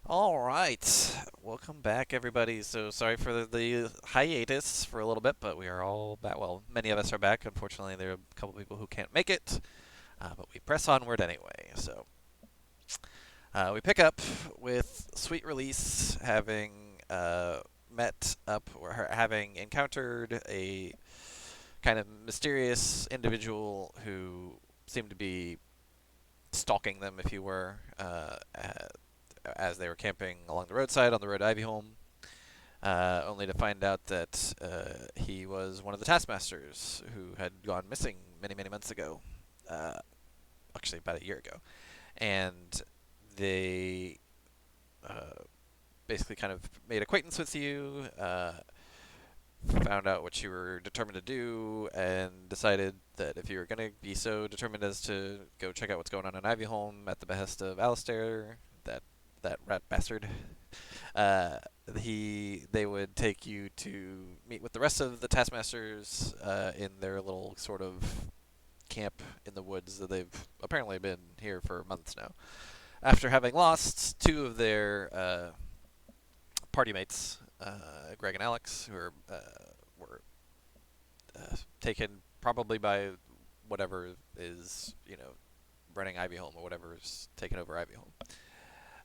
All right, welcome back, everybody. So sorry for the hiatus for a little bit, but we are all back. Well, many of us are back. Unfortunately, there are a couple people who can't make it, but we press onward anyway. So we pick up with Sweet Release having met up or having encountered a kind of mysterious individual who seemed to be stalking them, if you were, as they were camping along the roadside on the road to Ivyholm. Only to find out that he was one of the Taskmasters who had gone missing many, many months ago. Uh, actually, about a year ago. And they uh, basically kind of made acquaintance with you, found out what you were determined to do, and decided that if you were going to be so determined as to go check out what's going on in Ivyholm at the behest of Alistair, that rat bastard, uh, they would take you to meet with the rest of the Taskmasters in their little sort of camp in the woods that they've apparently been here for months now. After having lost two of their party mates, Greg and Alex, who were taken probably by whatever is running Ivyholm or whatever is taking over Ivyholm.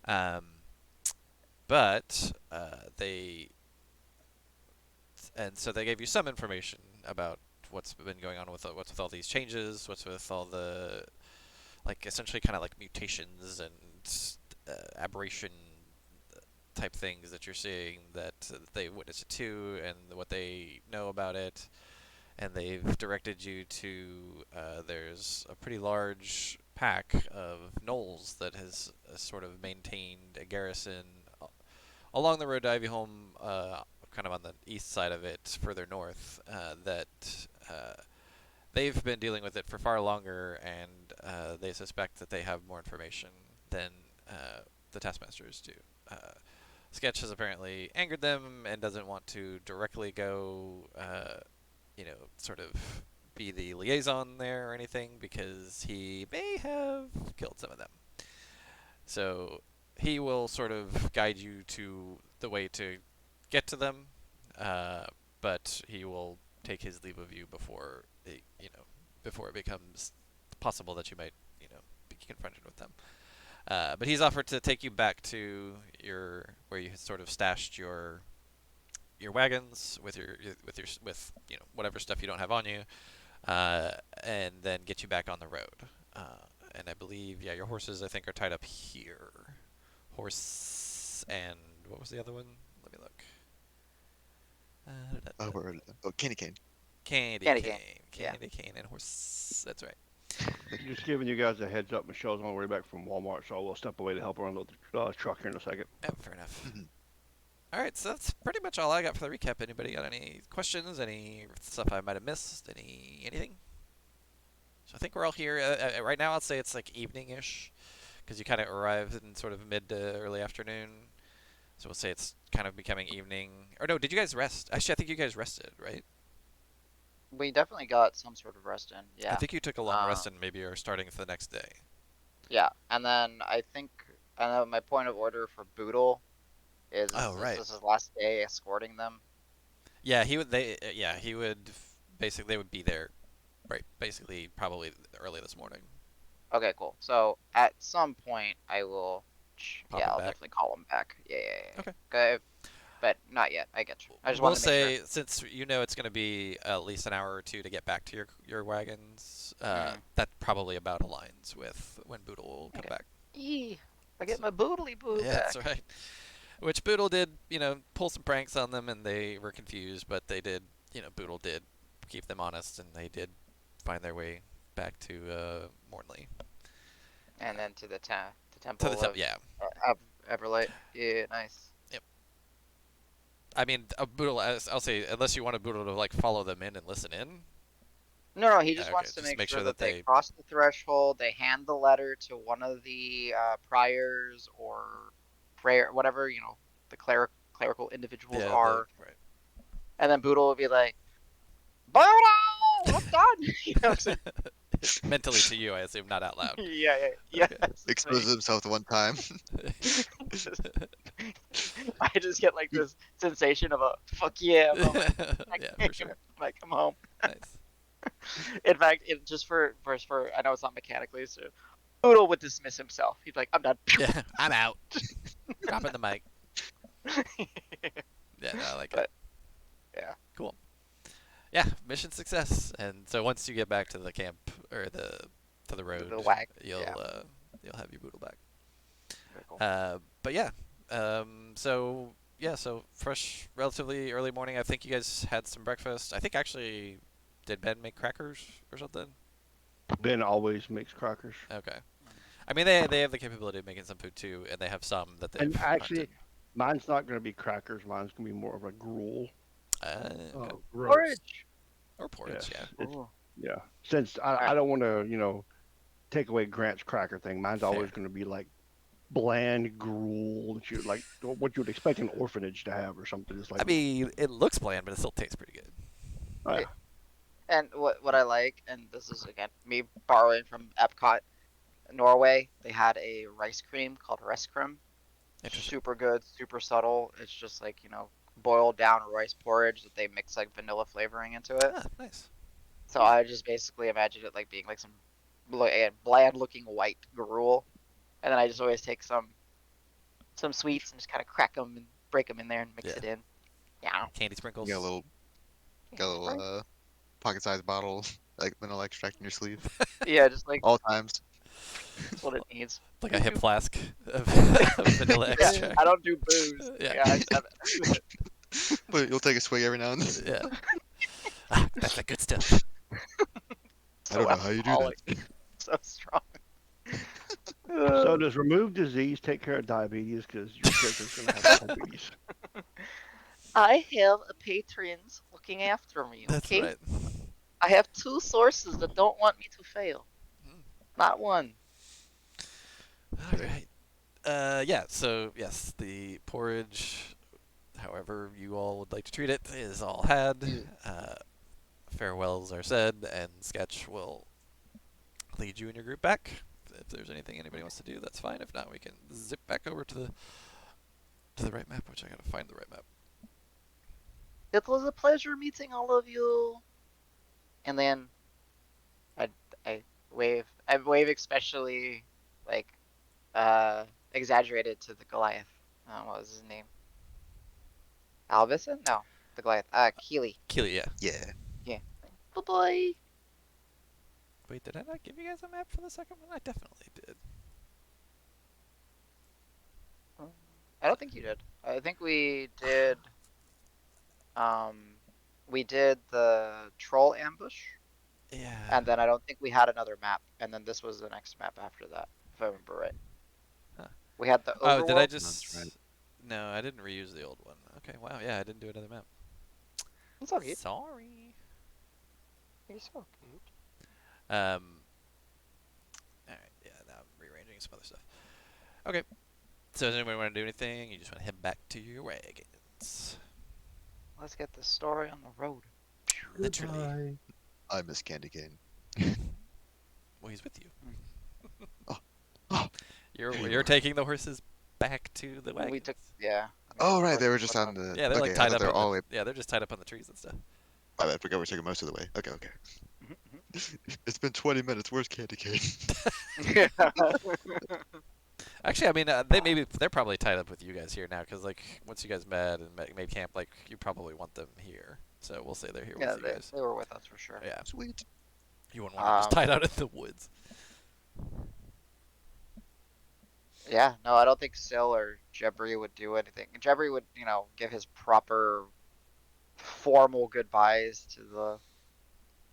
Um, but they and so they gave you some information about what's been going on with what's with all these changes, what's with all the like essentially kind of like mutations and aberration type things that you're seeing that they witnessed it too, and what they know about it. And they've directed you to there's a pretty large pack of gnolls that has sort of maintained a garrison along the road to Ivyholm, kind of on the east side of it, further north. That they've been dealing with it for far longer, and they suspect that they have more information than the Taskmasters do. Sketch has apparently angered them and doesn't want to directly go, sort of be the liaison there or anything because he may have killed some of them. So he will sort of guide you to the way to get to them, uh, but he will take his leave of you before it becomes possible that you might be confronted with them. But he's offered to take you back to your where you sort of stashed your wagons with whatever stuff you don't have on you, and then get you back on the road. And I believe your horses I think are tied up here. Horse and what was the other one? Let me look. Oh, candy cane. Candy Candy cane. cane, Yeah. candy cane, and horse. That's right. Just giving you guys a heads up. Michelle's on her way back from Walmart, so I will step away to help her unload the truck here in a second. Fair enough. Mhm. All right, so that's pretty much all I got for the recap. Anybody got any questions? Any stuff I might have missed? Anything? So I think we're all here right now. I'd say it's like evening-ish because you kind of arrived in sort of mid to early afternoon. So we'll say it's kind of becoming evening. Or no, did you guys rest? Actually, I think you guys rested, right? We definitely got some sort of rest in. I Yeah. think you took a long Um, rest and maybe are starting for the next day. yeah. And then I know my point of order for Boodle Oh, this right. is his last day escorting them. Yeah, he would. He would. Basically, they would be there, right? Basically, probably early this morning. Okay, cool. So at some point I will, Pop yeah, him I'll back. definitely call him back. Yeah, yeah, yeah. Okay. Okay, but not yet. I get you. I just We'll wanted to make sure. say since you know it's going to be at least an hour or two to get back to your wagons, Mm, that probably about aligns with when Boodle will come okay. back. Yee, I get So, my boodly boo yeah, that's back. right. Which Boodle did, pull some pranks on them, and they were confused, but they did, Boodle did keep them honest, and they did find their way back to Mornley. And then to the To the temple top, of yeah. Everlight. Yeah, nice. Yep. I mean, Boodle. I'll say, unless you wanted Boodle to like follow them in and listen in. No, no, he just Okay, wants to just make make sure sure that that they they. cross the threshold, they hand the letter to one of the priors or prayer, whatever, the clerical individuals Yeah, the are. right. And then Boodle will be like, Boodle, I'm done. You know what I'm saying? Mentally to you, I assume, not out loud. Yeah, yeah, Okay. yes, it's me. Exposes himself the one time. I just get like this sensation of a fuck yeah moment Yeah, for sure. when I come home. Nice. In fact, just for I know it's not mechanically, so Poodle would dismiss himself. He'd be like, I'm done. Yeah, I'm out. Dropping the mic. Yeah, no, I like it. But yeah, Cool. Yeah, mission success. And so once you get back to the camp or the the road, wag. Yeah, you'll have your boodle back. very cool. But yeah, so yeah, so fresh, relatively early morning. I think you guys had some breakfast. I think actually, did Ben make crackers or something? Ben always makes crackers. Okay. I mean, they have the capability of making some food too, and they have some that And they've hunted. actually, mine's not going to be crackers. Mine's going to be more of a gruel. Okay. Roast. Porridge. Or porridge, Yes. yeah. It's Ooh. yeah. Since All I right. don't want to, take away Grant's cracker thing. Mine's Fair. always going to be like bland gruel that you like what you would expect an orphanage to have or something. It's I like, mean, it looks bland, but it still tastes pretty good. oh yeah, It, and what I like, and this is again me borrowing from Epcot, Norway. They had a rice cream called Rescrim. Interesting. Super good, super subtle. It's just like boiled down rice porridge that they mix like vanilla flavoring into it. Ah, nice. So I just basically imagine it like being like some bland looking white gruel, and then I just always take some sweets and just kind of crack them and break them in there and mix Yeah. it in. Yeah, Candy You got a sprinkles. little, yeah, got a little right. pocket-sized bottle, like vanilla extract in your sleeve, Yeah, just like all times. that's what it needs. Like I a hip do. flask of, of vanilla Yeah, extract. I don't do booze. Yeah. Yeah, I just have it. But you'll take a swig every now and then. Yeah. Ah, that's the good stuff. I So don't know how you do alcoholic, that. so strong. So does remove disease take care of diabetes? Because your character's going to have diabetes. I have a patrons looking after me, That's okay? right. I have two sources that don't want me to fail. Hmm. Not one. All right. Yeah, so yes, the porridge, however you all would like to treat it, is all had. Uh, Farewells are said, and Sketch will lead you and your group back. If there's anything anybody wants to do, that's fine. If not, we can zip back over to the right map, which I gotta find the right map. It was a pleasure meeting all of you. And then I I wave. I wave especially like exaggerated to the Goliath. What was his name? Albison? No, the Goliath. Keely. Keely, yeah. Yeah. Yeah. Bye bye. Wait, did I not give you guys a map for the second one? I definitely did. I don't think you did. I think we did. Um, we did the troll ambush, Yeah. and then I don't think we had another map, and then this was the next map after that, if I remember right. Huh. We had the Oh, did I overworld. just? That's right. No, I didn't reuse the old one. Okay, wow, yeah, I didn't do another map. It's okay. Sorry. You're so cute. All right, yeah, now I'm rearranging some other stuff. Okay, so does anybody want to do anything? You just want to head back to your wagons. Let's get the story on the road. Literally. Goodbye. I miss candy cane. Well, he's with you. Oh, oh. You're taking the horses back to the wagons. We took, yeah. Oh, right, they were just on the. Yeah, they're like Okay, I tied thought up they were on all the. the way. Yeah, they're just tied up on the trees and stuff. I forgot we took it most of the way. Okay, okay. It's been 20 minutes. Where's candy cane? Actually, I mean, they're probably tied up with you guys here now because like once you guys met and made camp, like you probably want them here. So we'll say they're here Yeah, with you guys. they were with us for sure. Yeah, Sweet. you wouldn't want them just tied out in the woods. Yeah, no, I don't think Sil or Jebri would do anything. Jebri would, give his proper formal goodbyes to the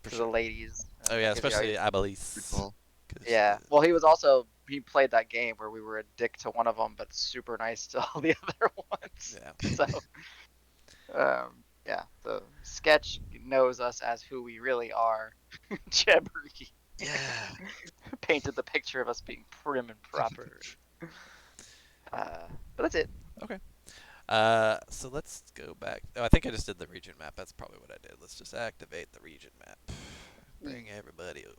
For to sure. the ladies. Oh yeah, Because, especially Good Abelis. call. yeah. Well, he played that game where we were a dick to one of them, but super nice to all the other ones. Yeah. So, yeah, the sketch knows us as who we really are. Jebri Yeah. painted the picture of us being prim and proper. But that's it. Okay. So let's go back. Oh, I think I just did the region map. That's probably what I did. Let's just activate the region map. Bring everybody over.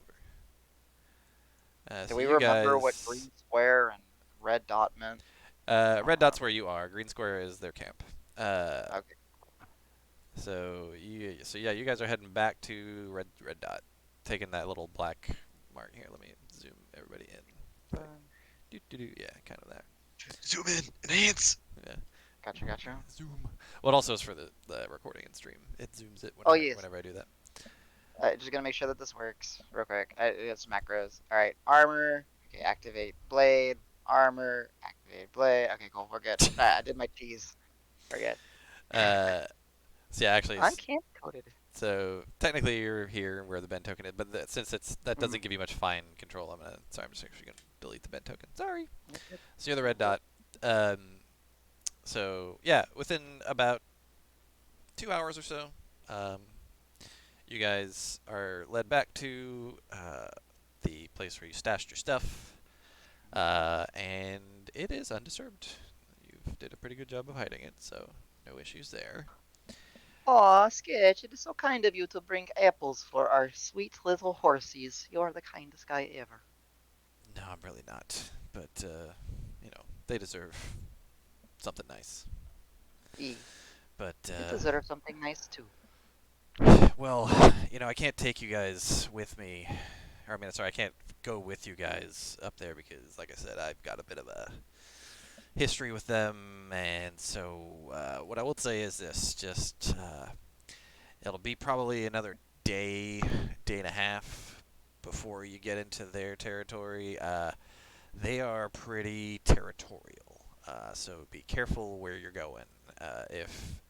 Do So we you remember guys. what green square and red dot meant? Red dot's where you are. Green square is their camp. Okay. So yeah, you guys are heading back to red dot, taking that little black mark here. Let me zoom everybody in. Yeah, kind of that. Zoom in, enhance. Yeah. Gotcha. Zoom. Well, it also is for the recording and stream. It zooms it Oh yes. whenever I do that. Just gonna make sure that this works real quick. It's macros. All right, armor. Okay, activate blade. Armor. Activate blade. Okay, cool. We're good. I did my T's. We're good. Uh, so yeah, actually, I'm camp coded. so technically you're here where the bend token is, but since that doesn't give you much fine control, I'm just actually gonna delete the bend token. Sorry. So you're the red dot. So yeah, within about 2 hours or so, um, you guys are led back to the place where you stashed your stuff, and it is undisturbed. You did a pretty good job of hiding it, so no issues there. Aw, Sketch, it is so kind of you to bring apples for our sweet little horsies. You're the kindest guy ever. No, I'm really not, but they deserve something nice. E, But you deserve something nice too. well, I can't take you guys with me. Or I mean, sorry, I can't go with you guys up there because, like I said, I've got a bit of a history with them, and so what I will say is this: just it'll be probably another day and a half before you get into their territory. They are pretty territorial, so be careful where you're going. If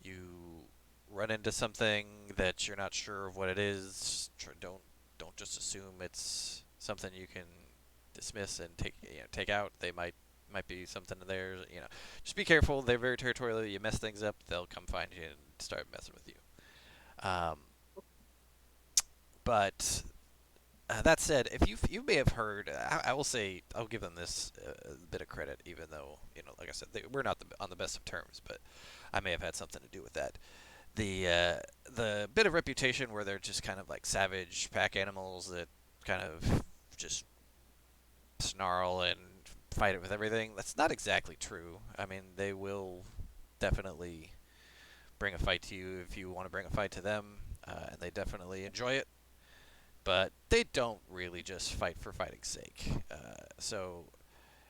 you run into something that you're not sure of what it is, don't just assume it's something you can dismiss and take out. They might be something there. Just be careful. They're very territorial. You mess things up, they'll come find you and start messing with you. Um, but that said, if you may have heard, I will say I'll give them this bit of credit, even though like I said, we're not on the best of terms, but I may have had something to do with that. The bit of reputation where they're just kind of like savage pack animals that kind of just snarl and fight it with everything. That's not exactly true. I mean, they will definitely bring a fight to you if you want to bring a fight to them, and they definitely enjoy it. But they don't really just fight for fighting's sake. So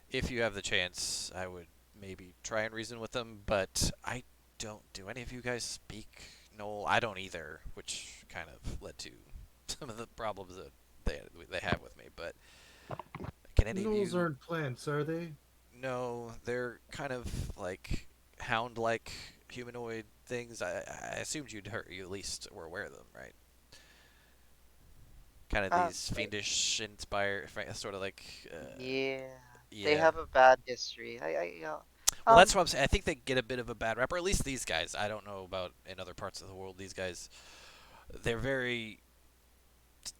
if you have the chance, I would maybe try and reason with them. But I don't. Do any of you guys speak Gnoll? I don't either, which kind of led to some of the problems that they have with me. But can any of Gnolls you? aren't plants, are they? No, they're kind of like hound-like humanoid things. I assumed you at least were aware of them, right? Kind of these Like, fiendish inspired, sort of like, yeah, they yeah. have a bad history. Well, that's Um, what I'm saying. I think they get a bit of a bad rap, or at least these guys. I don't know about in other parts of the world. These guys, they're very,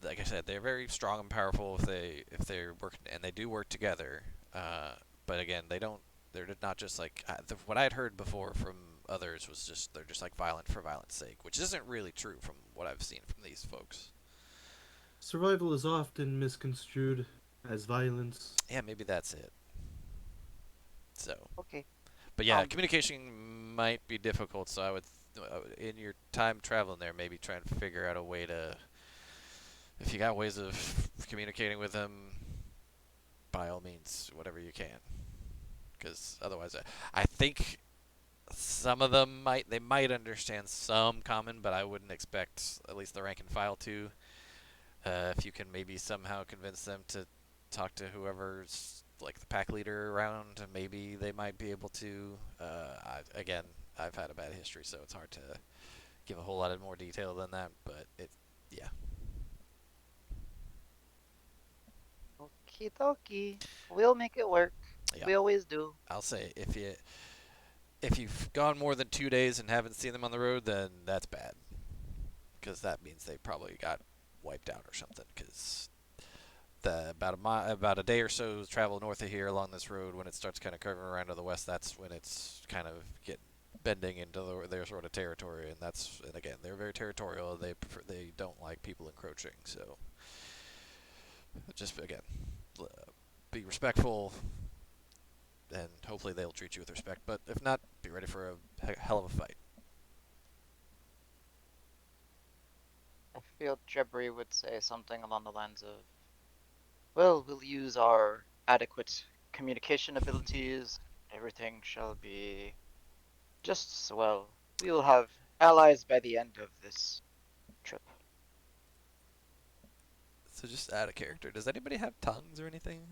like I said, they're very strong and powerful if they're working, and they do work together. But again, they don't. They're not just like what I had heard before from others was just they're just like violent for violence sake, which isn't really true from what I've seen from these folks. Survival is often misconstrued as violence. Yeah, maybe that's it. So, okay. but yeah, Um, communication might be difficult. So I would, in your time traveling there, maybe try and figure out a way to, if you got ways of communicating with them, by all means, whatever you can. Because otherwise, I think some of them they might understand some common, but I wouldn't expect at least the rank and file to. If you can maybe somehow convince them to talk to whoever's like the pack leader around, maybe they might be able to. Again, I've had a bad history, so it's hard to give a whole lot of more detail than that. But yeah, okie dokie. We'll make it work. yeah. We always do. I'll say if you've gone more than 2 days and haven't seen them on the road, then that's bad, because that means they probably got wiped out or something. Because about a day or so travel north of here along this road, when it starts kind of curving around to the west, that's when it's kind of getting bending into their sort of territory, and again they're very territorial. They don't like people encroaching, so just again be respectful and hopefully they'll treat you with respect. But if not, be ready for a hell of a fight. I feel Jebri would say something along the lines of, well, we'll use our adequate communication abilities. Everything shall be just as well. We will have allies by the end of this trip. So just out of character, does anybody have tongues or anything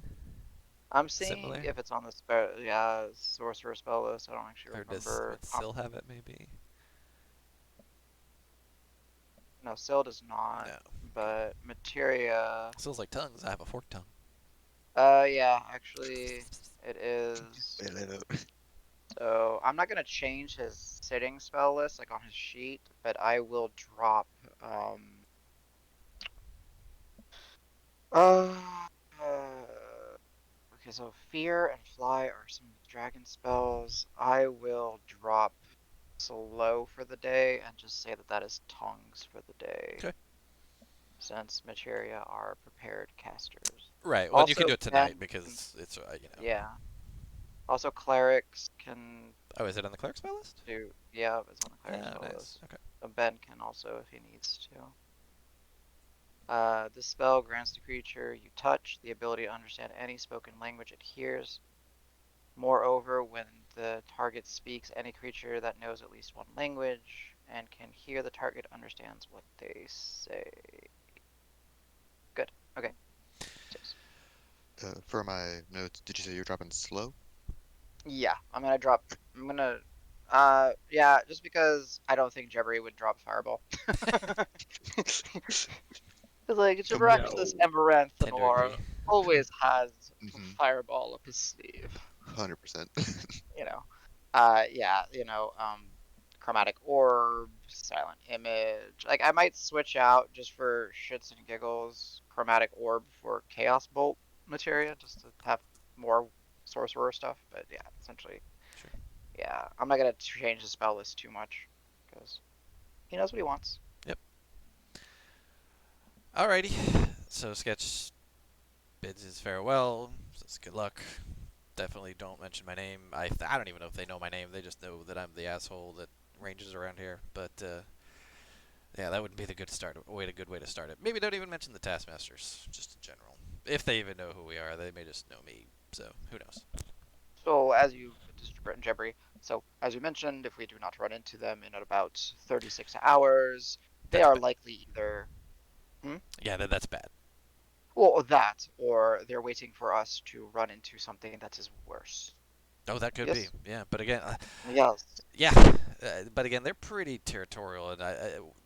I'm seeing similar? if it's on the spell, yeah, sorcerer spell list. I don't actually Or does remember. would Syl have it maybe? No, Syl does not, No. but materia. Syl's like tongues. I have a forked tongue. Yeah, actually, it is. So I'm not gonna change his sitting spell list like on his sheet, but I will drop uh, okay, so fear and fly are some of the dragon spells. I will drop slow for the day and just say that that is tongues for the day, Okay. since materia are prepared casters. Right. Well, you can Also, do it tonight Ben can, because it's yeah. Also, clerics can Oh, is it on the cleric spell list? do, yeah, it's on the cleric Oh, spell nice. list. Okay. So Ben can also if he needs to. This spell grants the creature you touch the ability to understand any spoken language it hears. Moreover, when the target speaks, any creature that knows at least one language and can hear the target understands what they say. Good. Okay. Cheers. For my notes, did you say you're dropping slow? Yeah, I'm gonna, yeah, just because I don't think Jebri would drop Fireball. Cause like Jabaraxis No. Amaranth and Tend to Alara agree. always has Mm-hmm. Fireball up his sleeve. 100%. You know. Yeah, Chromatic Orb, Silent Image. Like I might switch out just for shits and giggles, Chromatic Orb for Chaos Bolt materia, just to have more sorcerer stuff. But yeah, essentially, Sure. yeah, I'm not gonna change the spell list too much because he knows what he wants. Yep. Alrighty. So Sketch bids his farewell. Says good luck. Definitely don't mention my name. I don't even know if they know my name. They just know that I'm the asshole that ranges around here. But yeah, that wouldn't be the good way to start it. Maybe don't even mention the Taskmasters, just in general. If they even know who we are, they may just know me. So who knows? So as you, this is Jebri. So as you mentioned, if we do not run into them in about 36 hours, they That's are bad. likely either. Hmm? Yeah, that's bad. Well, that, or they're waiting for us to run into something that is worse. Oh, that could be. Yes? Yeah, but again, Yes. yeah, but again, they're pretty territorial, and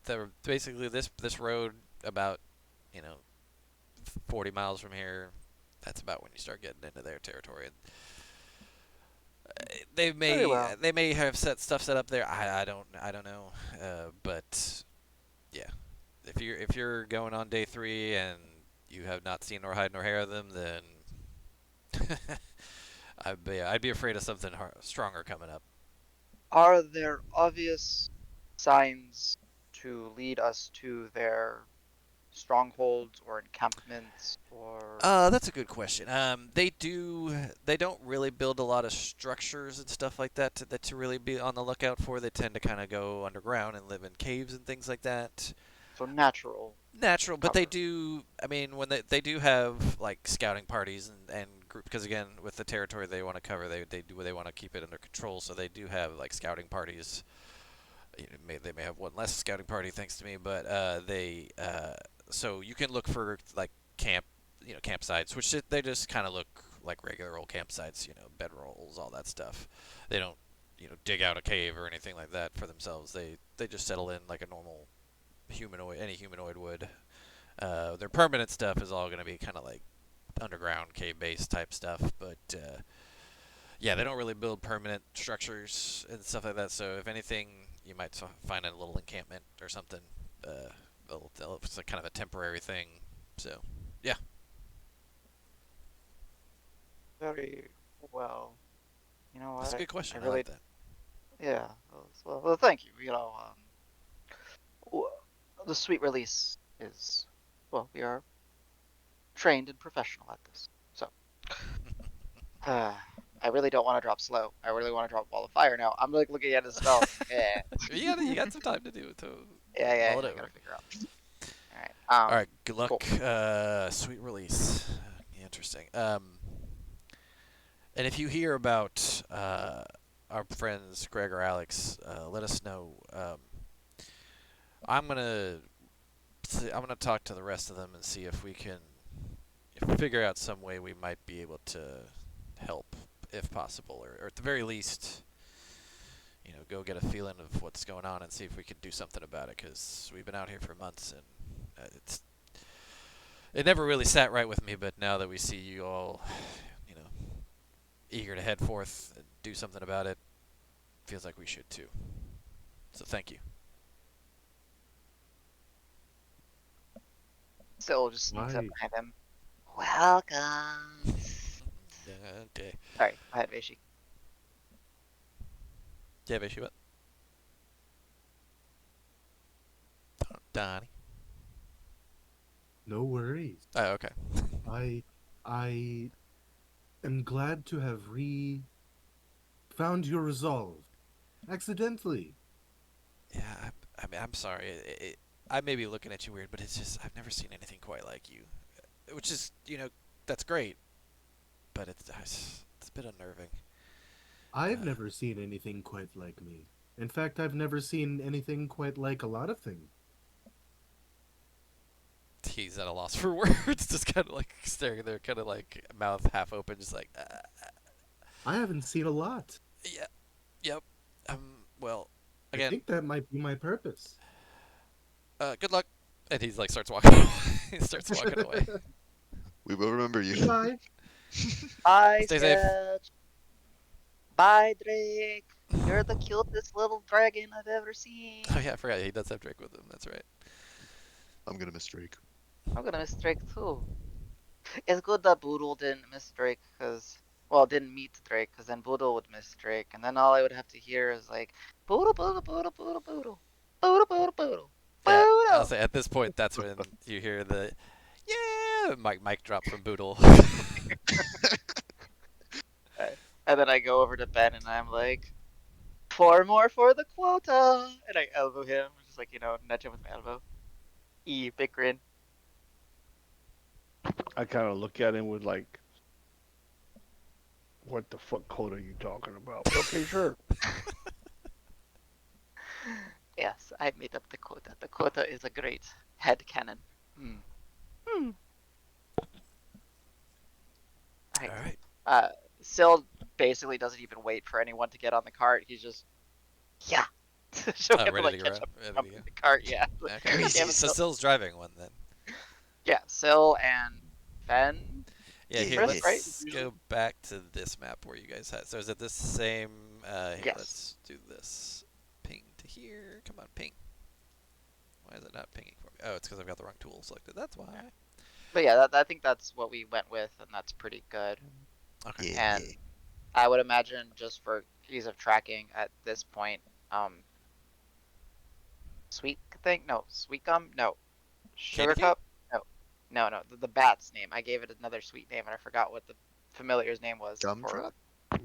they're basically this road about, you know, 40 miles from here. That's about when you start getting into their territory. They Very may well. they may have set up there. I don't know. But yeah, if you're going on day 3 and you have not seen nor hide nor hair of them, then I'd be afraid of something stronger coming up. Are there obvious signs to lead us to their strongholds or encampments or. That's a good question. They don't really build a lot of structures and stuff like that to really be on the lookout for. They tend to kind of go underground and live in caves and things like that. So natural Natural, but they cover? do. I mean, when they do have like scouting parties and group, because again, with the territory they want to cover, they want to keep it under control. So they do have like scouting parties. They may have one less scouting party thanks to me, but they so you can look for like campsites, which they just kind of look like regular old campsites, bedrolls, all that stuff. They don't dig out a cave or anything like that for themselves. They just settle in like a normal any humanoid would. Their permanent stuff is all going to be kind of like underground cave base type stuff, but yeah, they don't really build permanent structures and stuff like that. So if anything, you might find a little encampment or something. It's like kind of a temporary thing. So yeah, Very well. You know that's a what? good I question. I like really, that. yeah. Well, thank you. The sweet release is, well, we are trained and professional at this. So, uh, I really don't want to drop slow. I really want to drop ball of fire now. I'm like looking at his spells. Yeah, You got some time to do it to yeah. mull it I gotta over. figure out. All right. All right, good luck. Cool. Sweet release. Interesting. And if you hear about our friends Greg or Alex, let us know. I'm gonna I'm gonna talk to the rest of them and see if we can figure out some way we might be able to help, if possible, or at the very least, go get a feeling of what's going on and see if we can do something about it. Because we've been out here for months and it never really sat right with me. But now that we see you all, you know, eager to head forth and do something about it, feels like we should too. So thank you. Syl just sneaks up Why? behind him. Welcome. Okay. Sorry, go ahead, Vaishi. Do you have issue with Donnie? No worries. Oh, okay. I am glad to have found your resolve. Accidentally. Yeah, I mean, I'm sorry. I may be looking at you weird, but it's just I've never seen anything quite like you. Which is, that's great, but it's a bit unnerving. I've never seen anything quite like me. In fact, I've never seen anything quite like a lot of things. He's at a loss for words, just kind of like staring there, kind of like mouth half open, just like, I haven't seen a lot. yeah, yep. Well, I again, think that might be my purpose. good luck. And he's like starts walking. He starts walking away. We will remember you. Bye. Bye, Stay safe. Sketch. Bye, Drake. You're the cutest little dragon I've ever seen. Oh yeah, I forgot he does have Drake with him. That's right. I'm gonna miss Drake. I'm gonna miss Drake too. It's good that Boodle didn't miss Drake, didn't meet Drake, because then Boodle would miss Drake, and then all I would have to hear is like, Boodle, Boodle, Boodle, Boodle, Boodle, Boodle, Boodle, Boodle, Yeah, I'll Boodle. say at this point, that's when you hear the yeah mic drop from Boodle. And then I go over to Ben and I'm like, 4 more for the quota, and I elbow him, just like nudge him with my elbow. Big grin. I kind of look at him with like, what the fuck code are you talking about? But okay, sure. Yes, I made up the quota. The quota is a great head cannon. All Right. right. Syl basically doesn't even wait for anyone to get on the cart. He's just, yeah. So we have to Ready like to catch go. up Ready jump to in go. the cart. Yeah. Okay. Damn it, So Syl. Sill's driving one then. Yeah, Syl and Fen. Yeah, here, First, right? let's go back to this map where you guys had. So is it this same? Here, Yes. let's do this. Ping to here. Come on, ping. Why is it not pinging for me? Oh, it's because I've got the wrong tool selected. That's why. But yeah, I think that's what we went with, and that's pretty good. Okay. Yeah, And I would imagine just for ease of tracking at this point, Sweet thing? No, Sweet Gum? No. Sugar Candy cane? Cup? No. The bat's name. I gave it another sweet name, and I forgot what the familiar's name was. Gumdrop?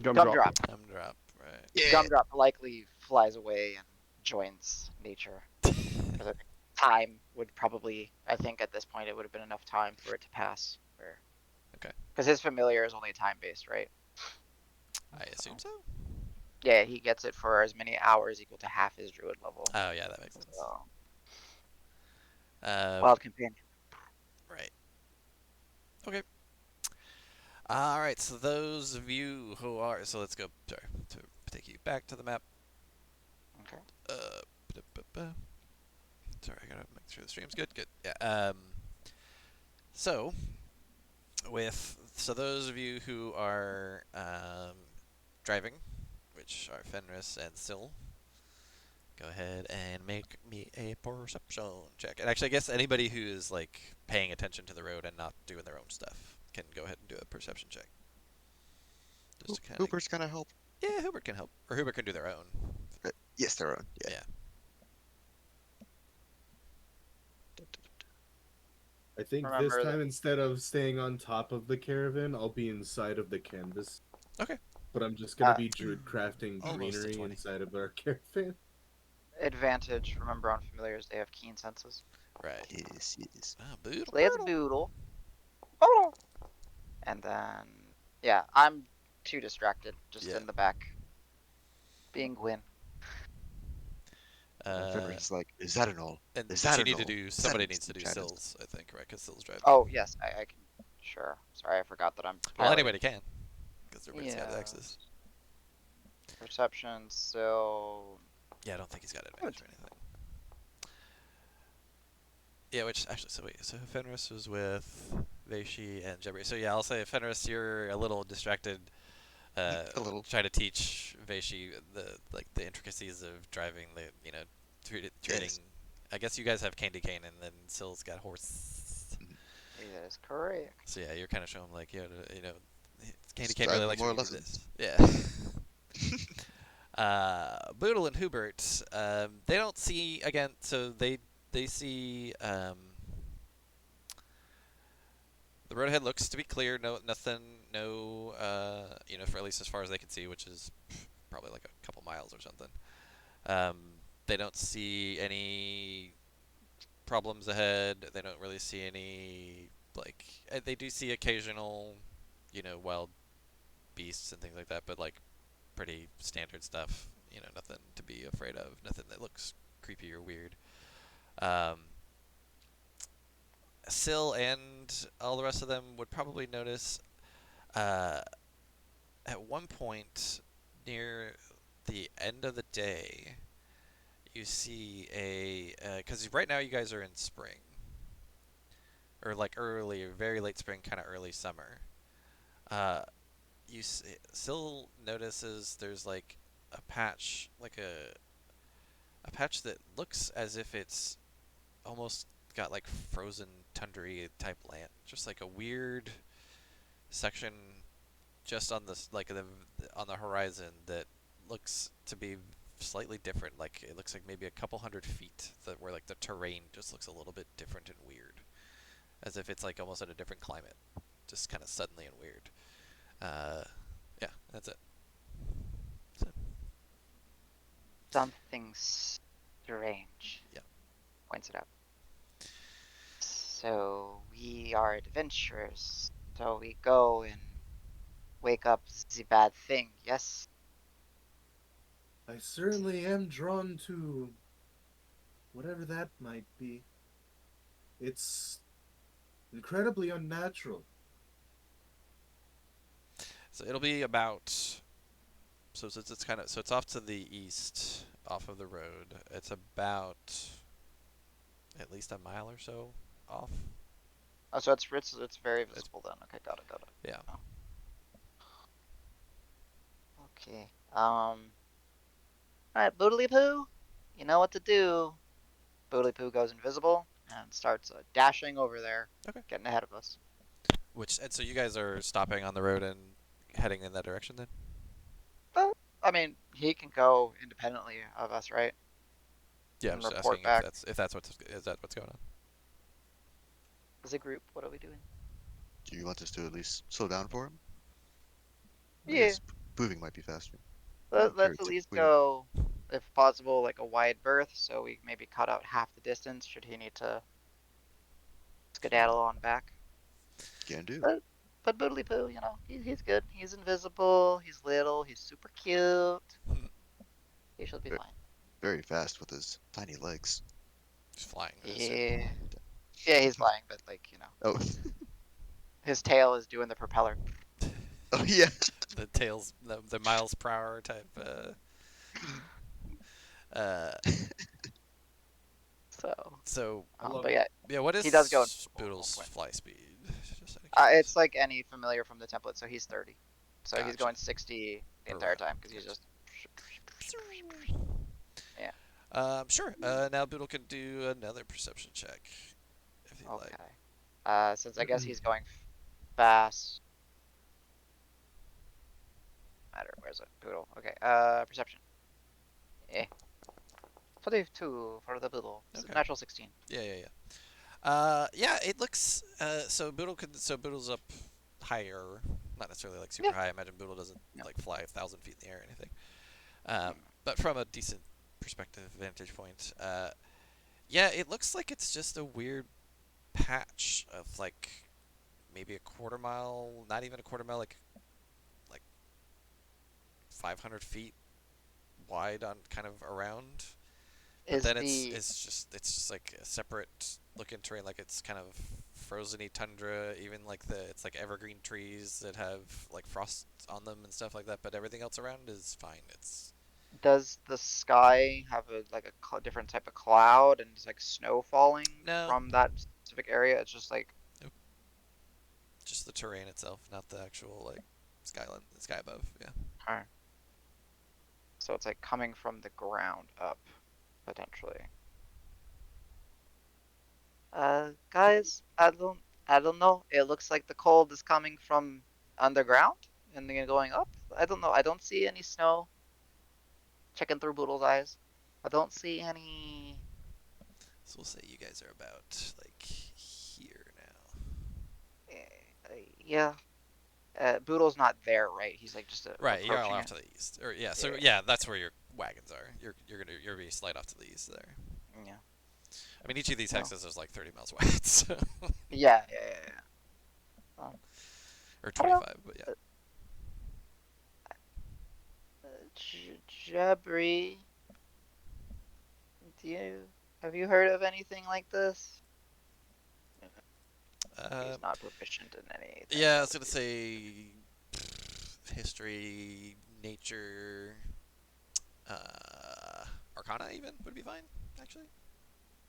Gumdrop. Gumdrop. Right. Yeah. Gumdrop likely flies away and joins nature. For the time would probably, I think at this point, it would have been enough time for it to pass. Okay. Because his familiar is only time based, right? I assume so. Yeah, he gets it for as many hours equal to half his druid level. Oh yeah, that makes sense. So, Um, wild companion. Right. Okay. All right. So those of you who are let's go. Sorry to take you back to the map. Okay. Sorry, I gotta make sure the stream's good. Good. Yeah. So those of you who are driving, which are Fenris and Syl, go ahead and make me a perception check. And actually, I guess anybody who is like paying attention to the road and not doing their own stuff can go ahead and do a perception check. Just to kind of. Hooper's gonna help. Yeah, Hubert can help, or Hubert can do their own. Yes, their own. Yeah. Yeah. I think Remember this that- time, instead of staying on top of the caravan, I'll be inside of the canvas. Okay. But I'm just gonna Uh, be druid crafting Almost a greenery 20. inside of our caravan. advantage. Remember on familiars, they have keen senses. Right. Yes, yes. Ah, boodle, So it's boodle. Boodle. Boodle. And then, yeah, I'm too distracted, just Yeah. in the back, being Gwyn. And Uh, Fenris is like, is that a gnoll? and Is but that you a need to gnoll? do. Is that Somebody a needs to do Chattest? Sills, I think, right? Because Sills drive. Oh, yes, I can. Sure. Sorry, I forgot that I'm Well, piloting. anybody can, because everybody's got access. Yes. Perception, so. Yeah, I don't think he's got Oh, advantage or anything. Yeah, which actually, so wait, so Fenris was with Veishi and Jebri. So yeah, I'll say Fenris, you're a little distracted, A little. trying to teach Veishi the intricacies of driving the trading. Yes. I guess you guys have candy cane, and then Sill's got horse. that is correct. So yeah, you're kind of showing like candy Just cane really driving likes more when you do lessons. this. Yeah. Boodle and Hubert, they don't see again. So they see the road ahead looks to be clear. No, nothing. No, for at least as far as they can see, which is probably like a couple miles or something. Um, they don't see any problems ahead. They don't really see any they do see occasional, wild beasts and things like that, but like pretty standard stuff. Nothing to be afraid of. Nothing that looks creepy or weird. Um, Sill and all the rest of them would probably notice uh, at one point near the end of the day, you see because right now you guys are in spring or like early, very late spring, kind of early summer. Uh, Sill notices there's like a patch, like a patch that looks as if it's almost got like frozen tundra type land, just like a weird section just on on the horizon that looks to be slightly different. Like it looks like maybe a couple 100 feet where like the terrain just looks a little bit different and weird, as if it's like almost in a different climate, just kind of suddenly and weird. Uh, yeah, that's it. So, Something strange. yeah. Points it out. So we are adventurers. So we go and wake up the bad thing. Yes. I certainly am drawn to whatever that might be. It's incredibly unnatural. So it'll be about since it's kind of so it's off to the east, off of the road. It's about at least a mile or so off. Oh, so it's very It's visible then. Okay, got it, got it. yeah. Oh, okay. Alright, Boodly Poo, you know what to do. Boodly Poo goes invisible and starts dashing over there, Okay. getting ahead of us. And so you guys are stopping on the road and heading in that direction then? But I mean, he can go independently of us, right? Yeah, I'm And just report asking if back. what's going on. As a group, what are we doing? Do you want us to at least slow down for him? I Yeah, guess moving might be faster. let's at least go, if possible, like a wide berth, so we maybe cut out half the distance should he need to skedaddle on back. Can do. But Boodly Poo, he's good. He's invisible. He's little. He's super cute. He should be Ve- fine. Very fast with his tiny legs. Just flying. I assume. Yeah. Yeah, he's flying, but Oh, his tail is doing the propeller. oh yeah. The tails, the miles per hour type. Uh, So, so I love but it. yeah, yeah, what is he does go in Boodle's 1 point. fly speed? Just out of curiosity. It's like any familiar from the template, so he's 30. So he's Gotcha. going 60 the Per entire round. time because he's Gotcha. just. Yeah. Sure. Now Boodle can do another perception check if you'd like. Okay. Since I guess he's going fast. Matter. Where's it? Poodle. Okay. Perception. Eh. 22 for the Poodle. Okay. Natural 16. Yeah, yeah, yeah. Yeah, it looks. So Boodle's up higher Not necessarily like super Yeah. high. I imagine Boodle doesn't No. like fly 1,000 feet in the air or anything. Mm. But from a decent perspective, vantage point, yeah, it looks like it's just a weird patch of like maybe a quarter mile, not even a quarter mile, like 500 feet wide on kind of around. But Is then the it's just like a separate looking terrain, like it's kind of frozeny tundra. Even like it's like evergreen trees that have like frost on them and stuff like that. But everything else around is fine. It's does the sky have a like a different type of cloud and just like snow falling no, from that specific area? It's just like nope, just the terrain itself, not the actual like skyline, the sky above. Yeah. uh, so it's like coming from the ground up potentially. Guys, I don't know. It looks like the cold is coming from underground and then going up. I don't know. I don't see any snow. Checking through Boodle's eyes. I don't see any. So we'll say you guys are about like here now. Yeah. Boodle's not there, right? He's like just Right, you're all approaching off it. to the east. Or yeah, so Yeah. yeah, that's where your wagons are. You're gonna be slight off to the east there. Yeah. I mean, each of these Well. hexes is like 30 miles wide, so Yeah. Yeah. Yeah. Yeah. or I don't know. 25, but yeah. Jabri, do you have you heard of anything like this? He's Um, not proficient in anything. yeah, I That was would gonna be say history, nature, arcana even would be fine actually.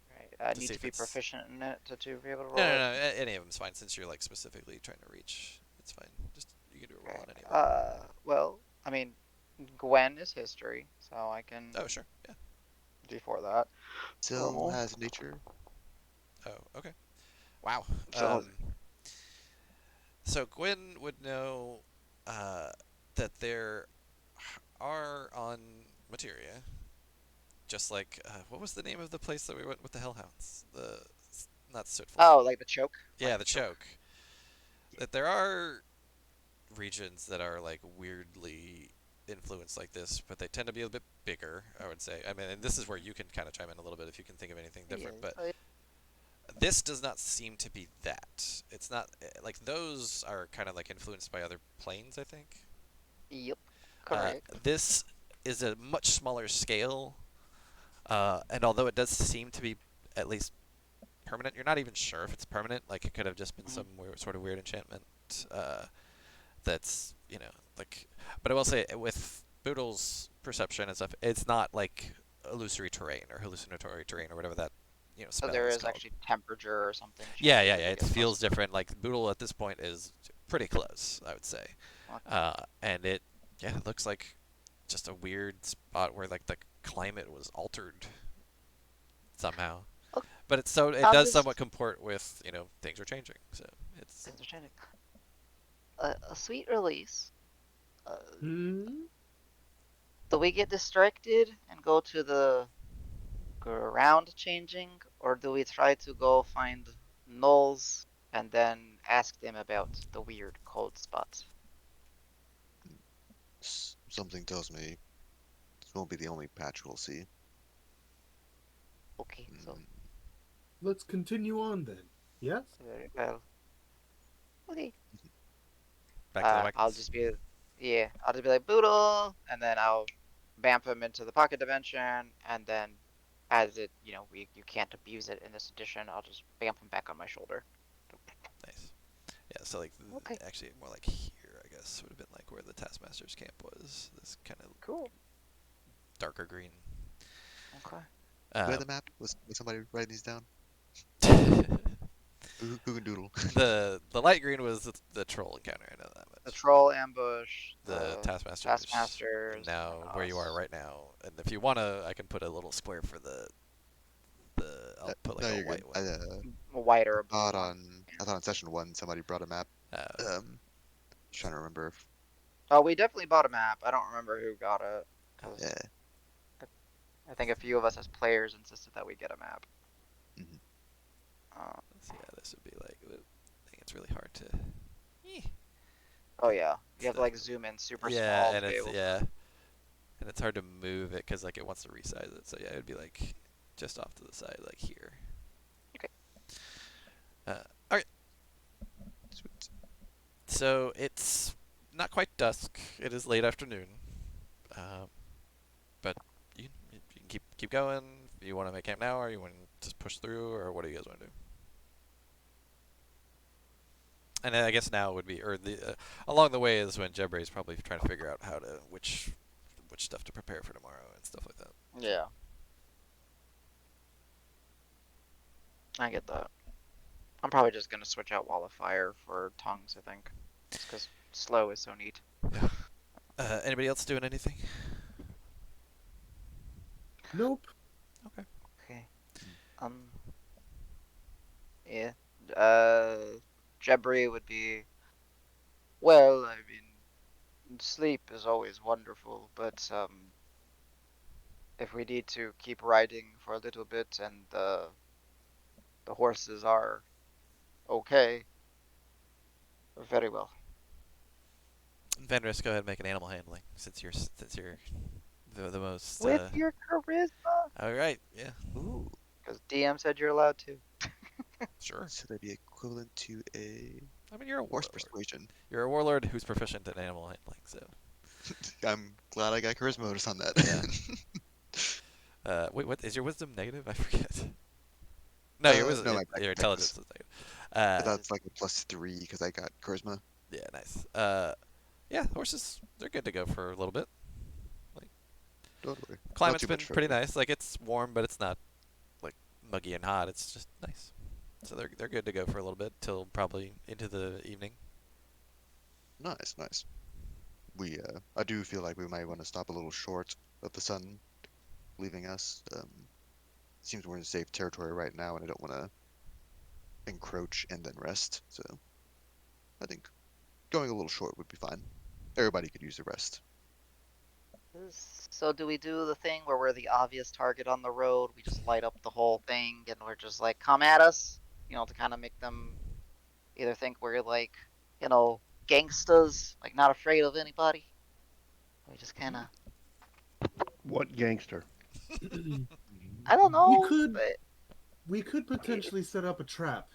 right. I To need see to if be it's proficient in it to be able to no, roll no, it. no, any of them's fine since you're like specifically trying to reach. It's fine. Just you can do a roll Okay. on any of them. Well, I mean, Gwen is history, so I can Oh, sure, yeah. do for that. Still Normal. has nature. Oh, okay. Wow. So So Gwen would know uh, that there are on Materia, just like what was the name of the place that we went with the Hellhounds? The not Sootful. oh, like the choke, Yeah, the choke. That there are regions that are like weirdly influenced like this, but they tend to be a bit bigger. I would say. I mean, and this is where you can kind of chime in a little bit if you can think of anything Yeah. different. But this does not seem to be that. It's not like those are kind of like influenced by other planes. I think. Yep. Correct. This is a much smaller scale, and although it does seem to be at least permanent, you're not even sure if it's permanent. Like it could have just been Mhm. some sort of weird enchantment that's like. But I will say with Boodle's perception and stuff, it's not like illusory terrain or hallucinatory terrain or whatever that So spell there is is called. actually temperature or something Yeah, yeah, changes yeah. as you It get feels closer. different. Like Boodle at this point is pretty close, I would say, Okay. and it looks like just a weird spot where like the climate was altered somehow. Okay. But it I'll does somewhat just comport with things are changing. So it's things are changing. A sweet release. Uh, Hmm. do we get distracted and go to the ground changing, or do we try to go find gnolls and then ask them about the weird cold spot? Something tells me this won't be the only patch we'll see. Okay, so Mm, Let's continue on then. Yes? very well. Okay. back to the I'll wagons. just be, yeah, I'll just be like Boodle, and then I'll bamf him into the pocket dimension, and then as it, you can't abuse it in this edition, I'll just bamf him back on my shoulder. Nice. Yeah. So like Okay, actually more like here, I guess would have been like where the Taskmasters camp was. This kind of cool. darker green. Okay. do we Um, have the map? Was somebody writing these down? Who can doodle? the light green was the troll encounter. I know that The much. troll ambush, The the Taskmasters, and taskmasters, and then now where you are us. right now. And if you wanna, I can put a little square for the. I'll put like No, a you're good. white one. A white or a blue Thought one. on I thought on session one somebody brought a map. Uh, Trying to remember if Oh, we definitely bought a map. I don't remember who got it, because yeah. I think a few of us as players insisted that we get a map. Mhm. Uh, let's see. Yeah, this would be like. I think it's really hard to. Eh. Oh yeah, you have to So, like zoom in super yeah, small to and be it's able to. yeah, and it's hard to move it because like it wants to resize it. So yeah, it would be like just off to the side, like here. Okay. All right, Sweet. so it's not quite dusk. It is late afternoon. Um, but you can keep going. You want to make camp now, or you want to just push through, or what do you guys want to do? And I guess now would be, or the along the way is when Jebray's probably trying to figure out how to which stuff to prepare for tomorrow and stuff like that. Yeah, I get that. I'm probably just gonna switch out Wall of Fire for tongues. I think, just because slow is so neat. Yeah. Anybody else doing anything? Nope. Okay. Okay. Um. Yeah. Uh. Jebri would be. Well, I mean, sleep is always wonderful, but if we need to keep riding for a little bit and the horses are okay, very well. Venris, go ahead and make an animal handling since you're the most. With your charisma, All right. Yeah. Ooh. because DM said you're allowed to. Sure. So that'd be equivalent to a I mean, you're a horse warlord. persuasion. You're a warlord who's proficient in animal handling. So. I'm glad I got charisma bonus on that. Wait, what is your wisdom negative? I forget. No, your wisdom, no, my your practice. intelligence is negative. But Uh, that's like a +3 because I got charisma. yeah, nice. Yeah, horses they're good to go for a little bit. Like Don't worry. Not climate's too been much pretty further. nice. Like it's warm, but it's not like muggy and hot. It's just nice. So they're good to go for a little bit till probably into the evening. Nice, nice. I do feel like we might want to stop a little short of the sun leaving us. Seems we're in safe territory right now, and I don't want to encroach and then rest. So I think going a little short would be fine. Everybody could use a rest. So do we do the thing where we're the obvious target on the road? We just light up the whole thing and we're just like, come at us, to kind of make them either think we're like, gangsters, like not afraid of anybody. We just kind of, What gangster? I don't we know, could but we could potentially set up a trap.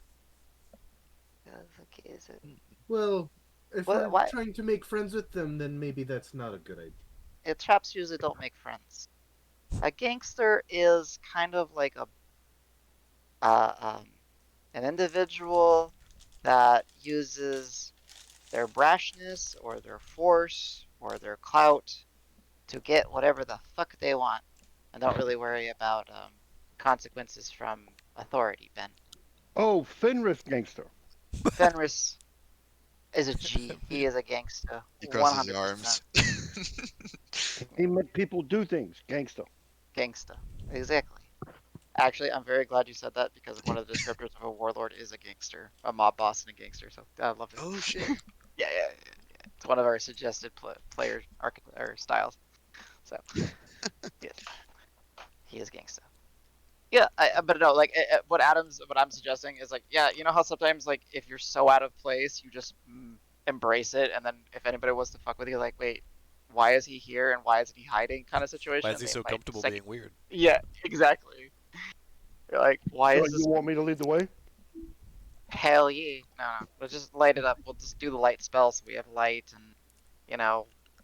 okay, is it? Well, if What? we're Why? trying to make friends with them, then maybe that's not a good idea. Traps usually don't make friends. A gangster is kind of like uh, um, an individual that uses their brashness or their force or their clout to get whatever the fuck they want and don't really worry about consequences from authority, Ben. Oh, Fenris gangster. Fenris is a G. He is a gangster. He crosses his 100% arms. He make people do things. Gangster. gangster. Exactly. Actually, I'm very glad you said that because one of the descriptors of a warlord is a gangster, a mob boss and a gangster. So I love it. Oh shit. Yeah. It's one of our suggested player or styles. So yes, he is gangster. Yeah, but no, like what I'm suggesting is like, yeah, you know how sometimes like if you're so out of place, you just embrace it, and then if anybody wants to fuck with you, like, wait, why is he here and why isn't he hiding? Kind of Why situation. is he They so might comfortable second. being weird? Yeah, exactly. You're like, why So is you this? want me to lead the way? Hell yeah. No, no. We'll just light it up. We'll just do the light spell so we have light and,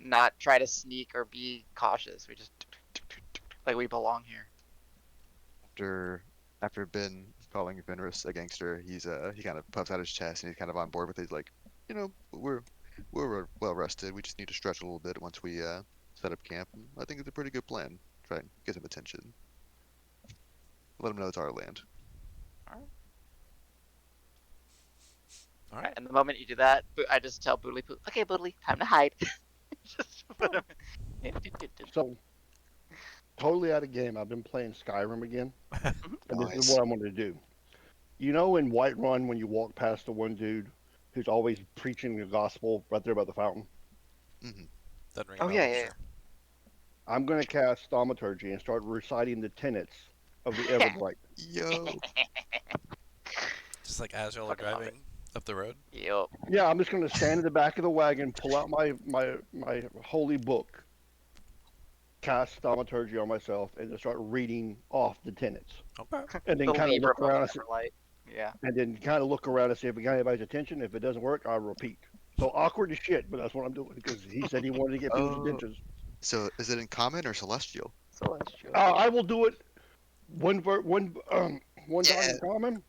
not try to sneak or be cautious. We just like we belong here. After Ben calling Fenris a gangster, he kind of puffs out his chest and he's kind of on board with it. He's like, we're well rested. We just need to stretch a little bit once we set up camp. And I think it's a pretty good plan. Try and get some attention. Let them know it's our land. All right. And the moment you do that, I just tell Boodly Poo, okay, Boodly, time to hide. Just put him So totally out of game. I've been playing Skyrim again, and this is Nice. what I'm going to do. You know, in Whiterun, when you walk past the one dude who's always preaching the gospel right there by the fountain, Hmm. Doesn't ring a Oh bell, yeah, but yeah, sure. I'm going to cast Thaumaturgy and start reciting the tenets of the yeah. Everblight. Yo. Just like as y'all are Fucking love it. driving Up the road. Yup. Yeah, I'm just gonna stand in the back of the wagon, pull out my holy book, cast thaumaturgy on myself, and just start reading off the tenets, Okay. and then The kind of Libra look book around of Everlight. Yeah. and then kind of look around and see if we got anybody's attention. If it doesn't work, I'll repeat. So awkward as shit, but that's what I'm doing because he said he wanted to get people's Oh, attention. so is it in common or celestial? Celestial. I will do it one time Yeah. in common,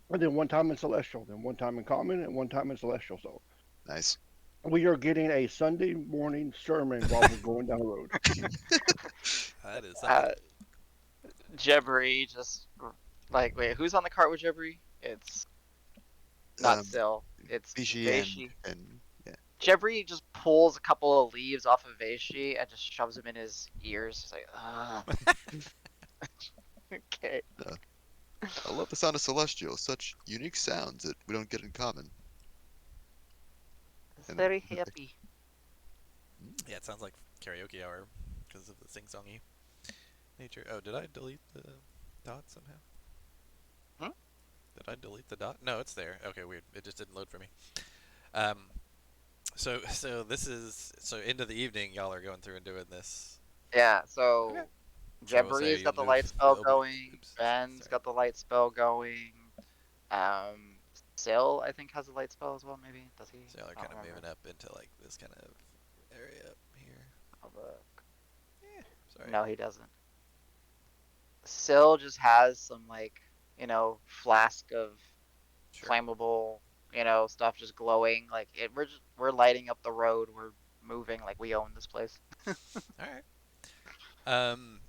and then one time in celestial, then one time in common, and one time in celestial. So Nice. we are getting a Sunday morning sermon while we're going down the road. That is something. Uh, Jebri just like, wait, who's on the cart with Jebri? It's not Um, Sil. It's Vichy Vaishi. and yeah. Jebri just pulls a couple of leaves off of Vaishi and just shoves them in his ears. He's like, ah. Okay. I love the sound of celestial. Such unique sounds that we don't get in common. It's And very happy. Yeah, it sounds like karaoke hour because of the sing-songy nature. Oh, did I delete the dot somehow? Hmm? Did I delete the dot? No, it's there. Okay, weird. It just didn't load for me. Um, so this is into the evening. Y'all are going through and doing this. Yeah, so Okay. So we'll Jebri's say got the you'll light move. spell Oh, going. oops. Ben's Sorry. got the light spell going. Um, Sil, I think, has a light spell as well, maybe. Does he? So y'all are I don't kind of remember. moving up into like this kind of area up here. I'll look. Yeah. Sorry. No, he doesn't. Sil just has some, like, flask of Sure. flammable, stuff just glowing. Like, we're lighting up the road. We're moving like we own this place. All right. Um,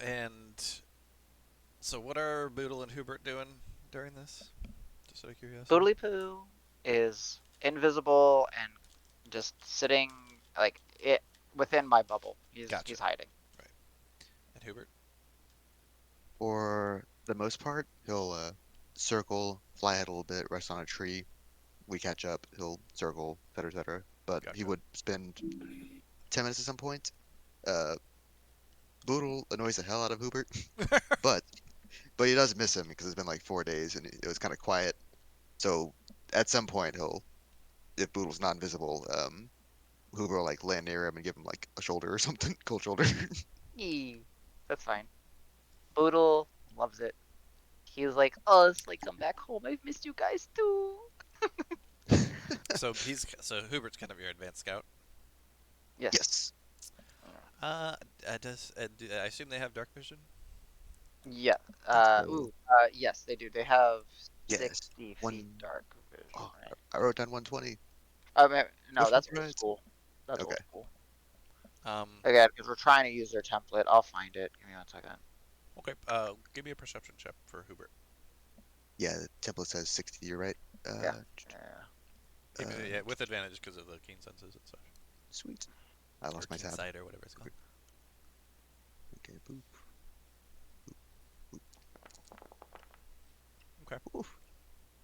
and so what are Boodle and Hubert doing during this? Just out of curiosity. Boodly Poo is invisible and just sitting like it within my bubble. Gotcha. He's hiding. Right. And Hubert. for the most part, he'll circle, fly ahead a little bit, rest on a tree. We catch up. He'll circle, etc., etc. But he Gotcha. would spend 10 minutes at some point. Uh, Boodle annoys the hell out of Hubert, but he does miss him because it's been like 4 days and it was kind of quiet. So at some point he'll, if Boodle's not invisible, Hoover will like land near him and give him like a shoulder or something, cold shoulder. Eee, that's fine. Boodle loves it. He's like, oh, it's like come back home. I've missed you guys too. So Hubert's kind of your advanced scout. Yes. Yes. I assume they have dark vision. Yeah. So, Yes, they do. They have yes. 60 feet One. dark vision, Oh, right? I wrote down 120. No, Which that's one's old right? school. That's Okay. old school. Um. Again, because we're trying to use their template. I'll find it. Give me 1 second. Okay. Give me a perception check for Hubert. Yeah, the template says 60. You're right. Yeah. Uh, Give me, uh, yeah, with advantage because of the keen senses and such, sweet. I or lost my keen tab. sight or whatever it's called. Okay, boop. Okay. Oof.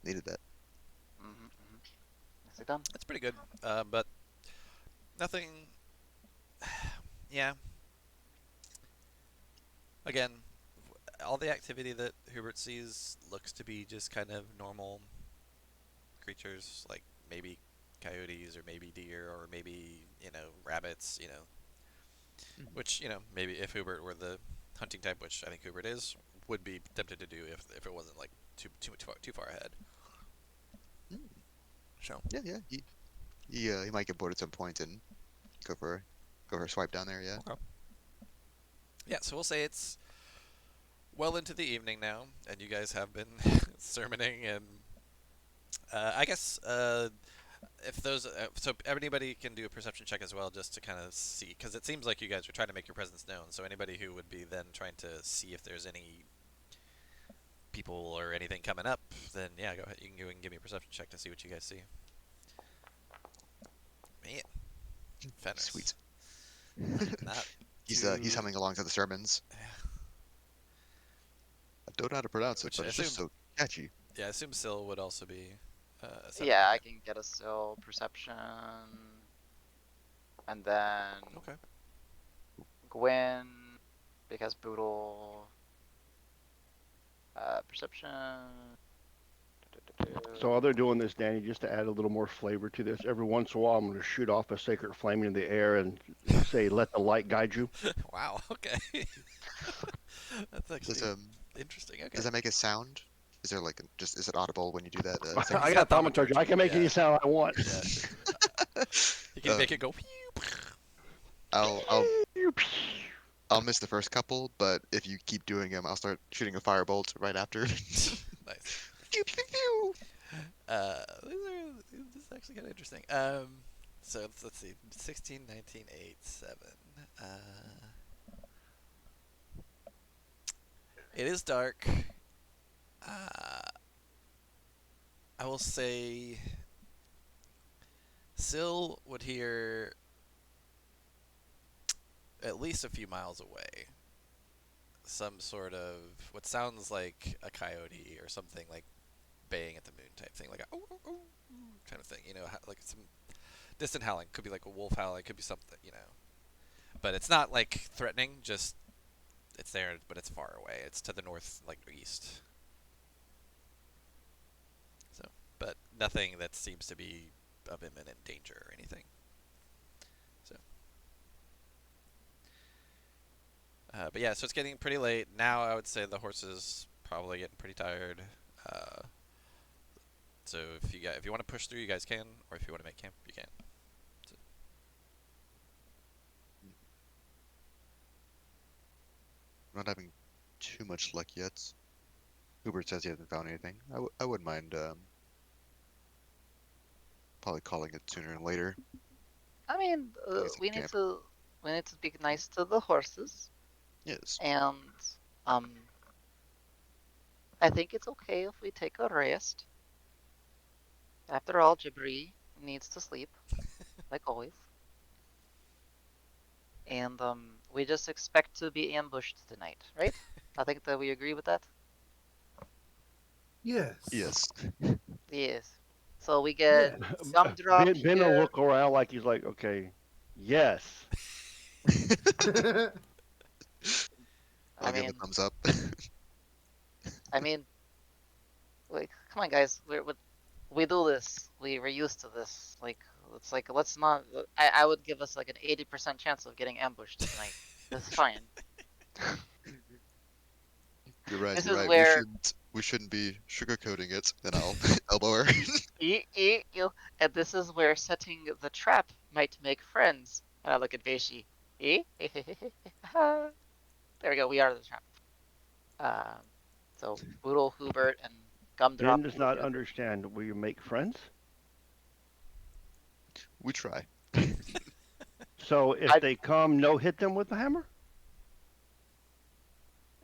Needed that. Mm-hmm. Is it done? That's pretty good. But nothing. Yeah. Again, all the activity that Hubert sees looks to be just kind of normal creatures, like maybe coyotes or maybe deer or maybe rabbits. Which maybe if Hubert were the hunting type, which I think Hubert is, would be tempted to do if it wasn't like too far ahead. Mm. So Yeah, yeah. He might get bored at some point and go for a swipe down there. Yeah. okay. Yeah, so we'll say it's well into the evening now, and you guys have been sermoning, and I guess if those so anybody can do a perception check as well, just to kind of see, because it seems like you guys are trying to make your presence known. So anybody who would be then trying to see if there's any people or anything coming up, then yeah, go ahead. You can go and give me a perception check to see what you guys see. Man, Fenris. Sweet. Not He's too. humming along to the sermons. I don't know how to pronounce it, Which but I it's just assume, so catchy. yeah, I assume Syl would also be. Yeah, I okay. can get a Sil perception, and then Okay. Gwyn because Boodle. Perception. So while they're doing this, Danny, just to add a little more flavor to this, every once in a while I'm going to shoot off a sacred flame into the air and say, "Let the light guide you." Wow. Okay. That's Does actually interesting. Okay. does that make a sound? Is there like just is it audible when you do that? He's I got got thaumaturgy. I thaumaturgy. can make Yeah. any sound I want. Yeah. You can make it um, go. I'll I'll miss the first couple, but if you keep doing them, I'll start shooting a firebolt right after. Nice. Pew, pew, pew. This is actually kind of interesting. So let's see, 16, 19, 8, 7. It is dark. Uh, I will say Syl would hear at least a few miles away some sort of what sounds like a coyote or something like baying at the moon type thing, like a oh, oh, oh, kind of thing. Like some distant howling. Could be like a wolf howling. Could be something. But it's not like threatening. Just it's there, but it's far away. It's to the north, like east. So, but nothing that seems to be of imminent danger or anything. So, but yeah, so it's getting pretty late now. I would say the horses probably getting pretty tired. Uh, so if you want to push through, you guys can, or if you want to make camp, you can. So, Not having too much luck yet. Hubert says he hasn't found anything. I wouldn't mind probably calling it sooner than later. I mean, Getting some camp. we need to be nice to the horses, Yes. and um, I think it's okay if we take a rest. After all, Jabri needs to sleep, like always. And we just expect to be ambushed tonight, right? I think that we agree with that. Yes. Yes. Yes. So we get Yes. Gumdrop Ben will here. look around like he's like, "Okay, yes." I I'll give a mean, thumbs up. I mean, like, come on, guys. We do this. We're used to this. Like, it's like let's not. I would give us like an 80% chance of getting ambushed tonight. That's fine. You're right. This You're is right. where We shouldn't be sugarcoating it. Then I'll elbow her. and this is where setting the trap might make friends. And I look at Veishi. There we go. We are the trap. Um, so Boodle, Hubert, and Gumdrop Ben does will not do. understand. Will you make friends? We try. So if I they come, no, hit them with the hammer.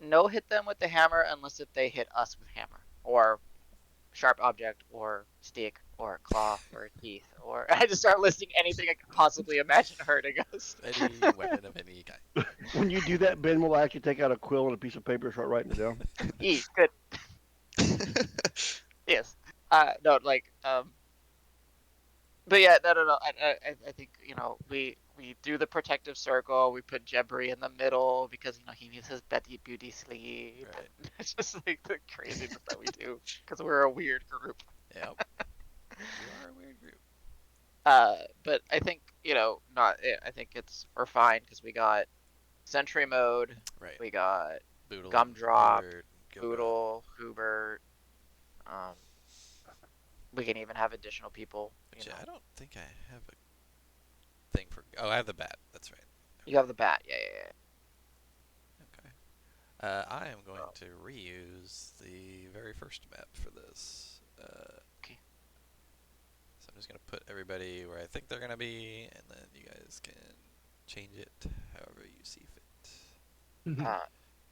no hit them with the hammer unless if they hit us with hammer or sharp object or stick or claw or teeth or I just start listing anything I could possibly imagine hurting us. any weapon of any kind. When you do that, Ben will actually take out a quill and a piece of paper and start writing it down. Good. Yes. No, like but yeah, no. I think we do the protective circle. We put Jebri in the middle because he needs his Betty Beauty sleep. Right. And it's just like the craziness that we do because we're a weird group. Yep. You are a weird group. But I think not. I think we're fine because we got Sentry mode. Right. We got Boodle and Gumdrop, Hubert, Gildrop. Boodle, Hubert. Um, we can even have additional people. Which I don't think I have a thing for. Oh, I have the bat. That's right. You have the bat. Yeah. Okay. I am going to reuse the very first map for this. Okay. So I'm just going to put everybody where I think they're going to be, and then you guys can change it however you see fit.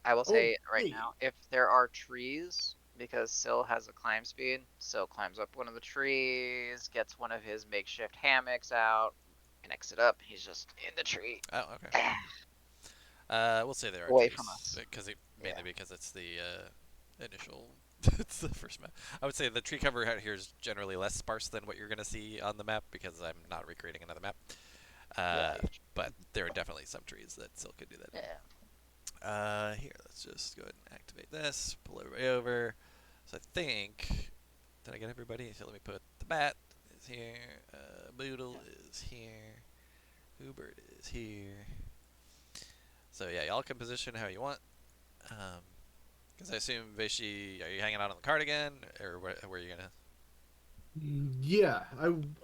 I will say right Okay. now, if there are trees, because Syl has a climb speed, Syl climbs up one of the trees, gets one of his makeshift hammocks out, connects it up. He's just in the tree, Oh, okay. We'll say there are away trees, from us. mainly because it's the initial. It's the first map. I would say the tree cover out here is generally less sparse than what you're going to see on the map because I'm not recreating another map. Yeah. But there are definitely some trees that still could do that. Yeah. Here, let's just go ahead and activate this. Pull everybody over. So I think Did I get everybody? So let me put the bat is here. Boodle is here. Hubert is here. So yeah, y'all can position how you want. Because I assume Vishi, are you hanging out on the cart again, or where are you gonna? Yeah,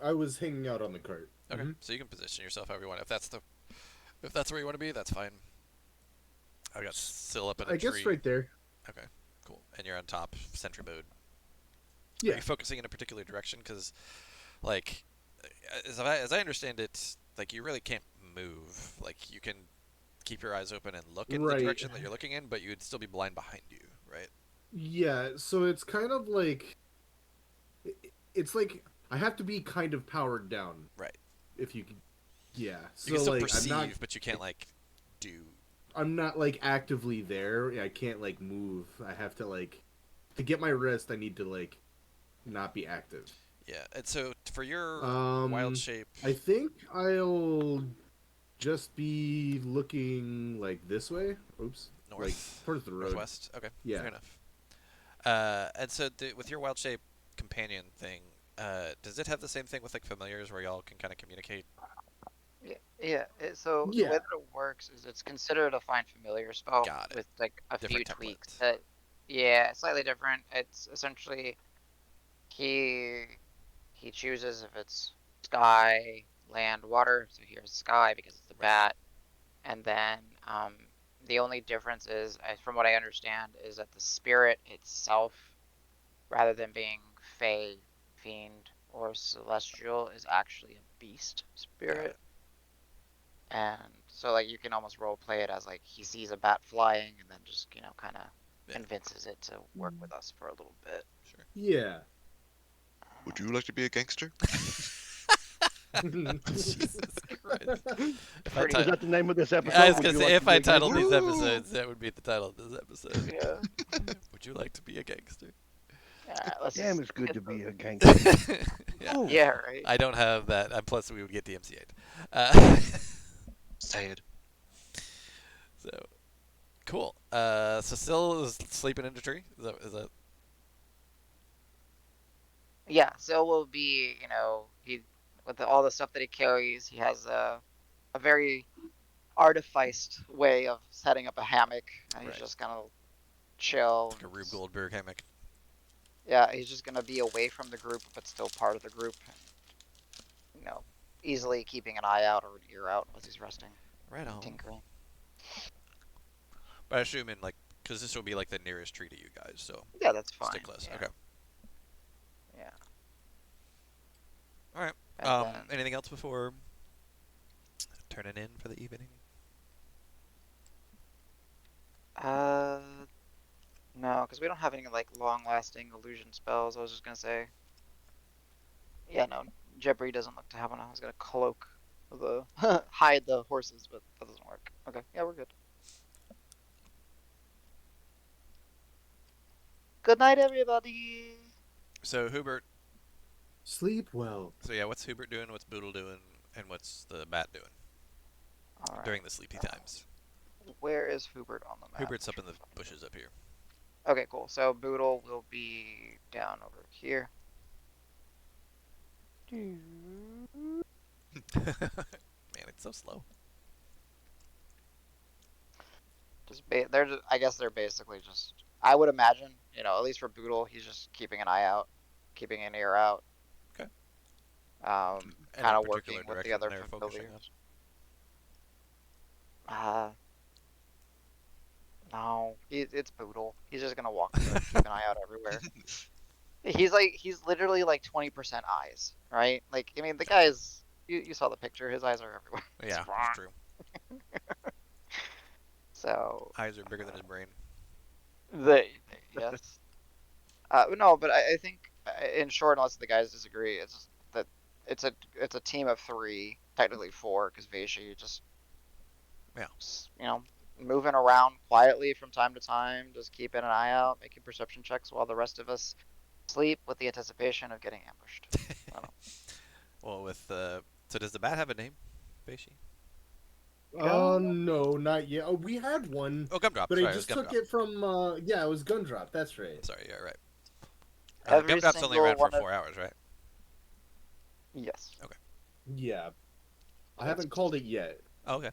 I was hanging out on the cart. Okay, so you can position yourself however you want. If that's where you want to be, that's fine. I got Syl up in a I guess tree. right there. Okay, cool. And you're on top, sentry mode. Are Yeah. you focusing in a particular direction? Because like, as I understand it, like you really can't move. Like you can keep your eyes open and look in the Right. direction that you're looking in, but you'd still be blind behind you, right? Yeah, so it's kind of like it's like I have to be kind of powered down Right. if you can. Yeah. You can So still like perceive, but you can't like do. I'm not like actively there. I can't like move. I have to like to get my rest. I need to like not be active. Yeah, and so for your wild Um, shape I think I'll just be looking like this way. Oops, like north, towards the road. northwest. Okay, Yeah. fair enough. And so with your wild shape companion thing, does it have the same thing with like familiars where y'all can kind of communicate? Yeah. So the way Yeah. that it works is it's considered a find familiar spell Got it. with like a few Different tweaks. template. That yeah, slightly different. It's essentially he he chooses if it's sky, land, water. So here's sky because it's the Right. bat, and then the only difference is, from what I understand, is that the spirit itself, rather than being fey, fiend, or celestial, is actually a beast Got spirit. it. And so like you can almost role play it as like he sees a bat flying and then just, kind of Yeah. convinces it to work with us for a little bit. Sure. Yeah. Would you like to be a gangster? Jesus Christ. If I Pretty Is ti- that the name of this I episode? was Would gonna you say like to if be I a titled gangster? these Woo! episodes, that would be the title of this episode. yeah. Would you like to be a gangster? All right, let's Damn, just it's good get to the be a gangster. Yeah. Ooh. yeah, right. I don't have that. And plus, we would get DMCA'd. Say it. So cool. So Syl is sleeping in a tree. Is that Yeah, so will be, he with all the stuff that he carries, he has a very artificed way of setting up a hammock, and he's right? just gonna chill. Like a And Rube Goldberg hammock. yeah, he's just gonna be away from the group, but still part of the group, and you know, easily keeping an eye out or an ear out as he's resting Right and on. tinkering. But I assume in like, because this will be like the nearest tree to you guys, so Yeah, that's stay fine. close. Yeah, Okay. yeah. All right. And then Anything else before turning in for the evening? uh no, because we don't have any like long-lasting illusion spells. I was just gonna say, yeah, no, Jebri doesn't look to have one. I was gonna cloak the hide the horses, but that doesn't work. Okay, yeah, we're good. Good night, everybody. So Hubert. Sleep well. So yeah, what's Hubert doing? What's Boodle doing? And what's the bat doing All right. during the sleepy times? Where is Hubert on the map? Hubert's up in the bushes up here. Okay, cool. So Boodle will be down over here. Man, it's so slow. I guess they're basically just. I would imagine, at least for Boodle, he's just keeping an eye out, keeping an ear out. Okay. Any Kind of particular working with the direction other they're focusing on? familiars. No, it's Boodle. He's just gonna walk through and keep an eye out everywhere. He's literally like 20% eyes, right? Like, I mean, the guy's, you saw the picture. His eyes are everywhere. Yeah, it's true. So Eyes are bigger than his brain. yes. No, but I think in short, unless the guys disagree, it's just that it's a team of three, technically four, because Veishi just Yeah. moving around quietly from time to time, just keeping an eye out, making perception checks while the rest of us sleep with the anticipation of getting ambushed. I don't know. Well, so does the bat have a name, Beishi? No, not yet. Oh, we had one, Oh, Gumdrop. but Sorry, I it was just took Gumdrop. it from. Yeah, it was Gundrop. That's right. Sorry, yeah, right. Every Gumdrop's only single around for one of 4 hours, right? yes. Yeah, I That's haven't called it yet, Oh, okay.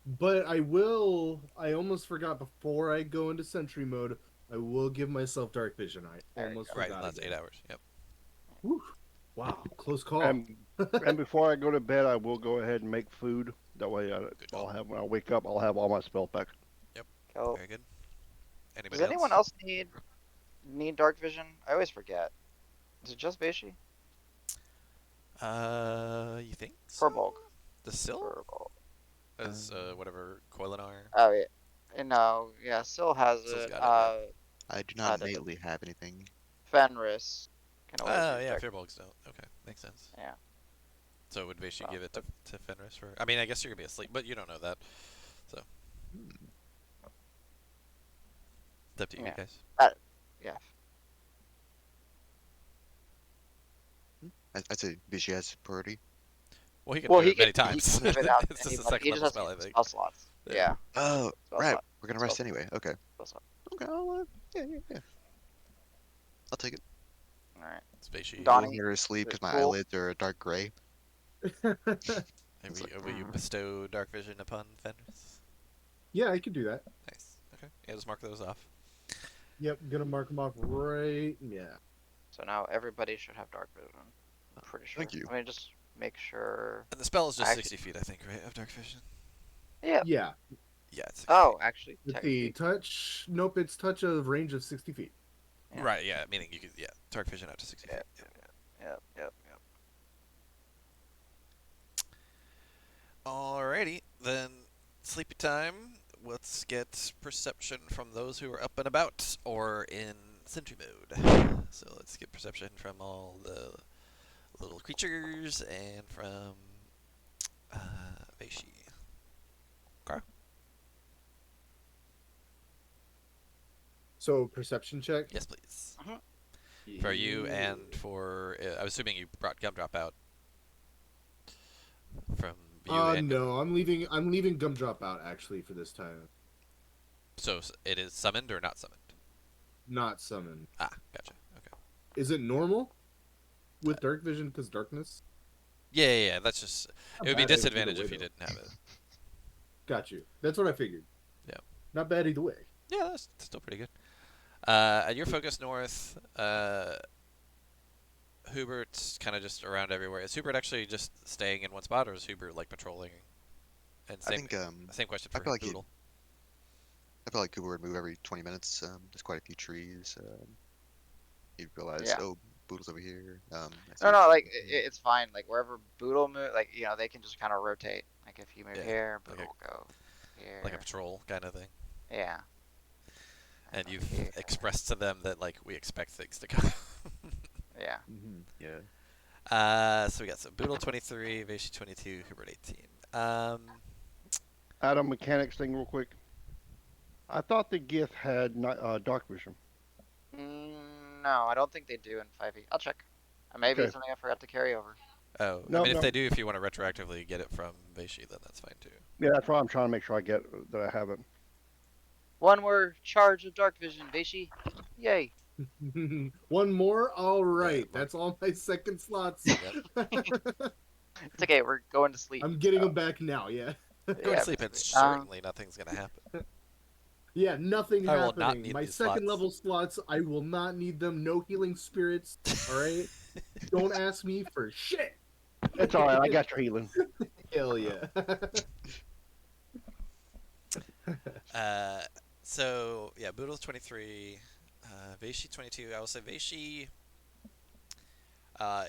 but I will. I almost forgot before I go into sentry mode. I will give myself dark vision. I There you almost go. Right, and forgot that's again. 8 hours. Yep. Whew. Wow, close call. And before I go to bed, I will go ahead and make food. That way, Good I'll call. have when I wake up, I'll have all my spells back. Yep. Go. Very good. Does Anybody anyone else? else need dark vision? I always forget. Is it just Beishi? You think so? For bulk. The Sill? For bulk. As, whatever, Coilinar? Oh yeah. No, yeah, Syl has Sill's it. got it, yeah. I do not Does it? innately have anything. Fenris can always Oh, use yeah, dark. Fearbolgs don't. Okay, makes sense. Yeah. So would Veishi So, give it to Fenris for... I mean, I guess you're going to be asleep, but you don't know that. So, Hmm. it's up to you yeah. guys. Yeah. I'd say Bishi has priority. Well, he can Well, do it many he times. can give it out to It's just a anybody. second He just level has to spell, use I the think. spell slots. Yeah. Yeah. Oh, Spell right. slot. We're gonna Spell rest slot. anyway. Okay. Spell slot. Okay. I'll take it. All right. It's Veishi. Donnie, Laying here asleep is it because my cool? eyelids are a dark gray. And It's like, will you bestow Dark Vision upon Fenris? Yeah, I can do that. Nice. Okay. Yeah, just mark those off. Yep, gonna mark them off right. Yeah. So now everybody should have dark vision. I'm pretty sure. Thank you. Let me just make sure. And the spell is just Actually- 60 feet, I think, right, of Dark Vision? Yeah. Yeah. Yeah, it's 60 Oh, feet. actually, With the technically. touch. Nope, it's touch of range of 60 feet. Yeah. Right, yeah, meaning you could, yeah, Dark Vision out to 60 Yeah. feet. Yeah. Yep. Alrighty, then sleepy time. Let's get perception from those who are up and about or in sentry mode. So let's get perception from all the little creatures and from Veishi. Okay. So perception check. Yes, please. For you and for I'm assuming you brought Gumdrop out from you and No, I'm leaving. I'm leaving Gumdrop out actually for this time. so it is summoned or not summoned? Not summon. Ah, gotcha. Okay. Is it normal with dark vision because darkness? Yeah. That's just Not it would be bad either disadvantage way, if you though. didn't have it. Got you. That's what I figured. Yeah. Not bad either way. Yeah, that's still pretty good. You're focused north. Hubert's kind of just around everywhere. Is Hubert actually just staying in one spot, or is Hubert like patrolling? And I same, think same question I for feel like Boodle. I feel like Cooper would move every 20 minutes. There's quite a few trees. You realize, Yeah. oh, Boodle's over here. I see- No, like it's fine. Like wherever Boodle move, like they can just kind of rotate. Like if you move Yeah, here, like Boodle will go here. Like a patrol kind of thing. Yeah. And you've here. expressed to them that like we expect things to come. Yeah. Yeah. So we got Boodle 23, Veishi 22, Hubert 18. Adam, mechanics thing real quick. I thought the Gith had dark vision. No, I don't think they do in 5e. I'll check. Maybe Okay. it's something I forgot to carry over. Oh, I No, mean, if no. they do, if you want to retroactively get it from Veishi, then that's fine too. Yeah, that's why I'm trying to make sure I get that I have it. One more charge of dark vision, Veishi. Yay. One more. All right. Yeah, That's all my second slots. It's okay. We're going to sleep. I'm getting them back now. Yeah. Go to Yeah, sleep, and basically. certainly nothing's gonna happen. Yeah. Nothing I will happening. not need My these second slots. level slots. I will not need them. No healing spirits. All right. Don't ask me for shit. It's all right. I got your healing. Hell yeah. So yeah, Boodle's 23, Veishi 22. I will say Veishi.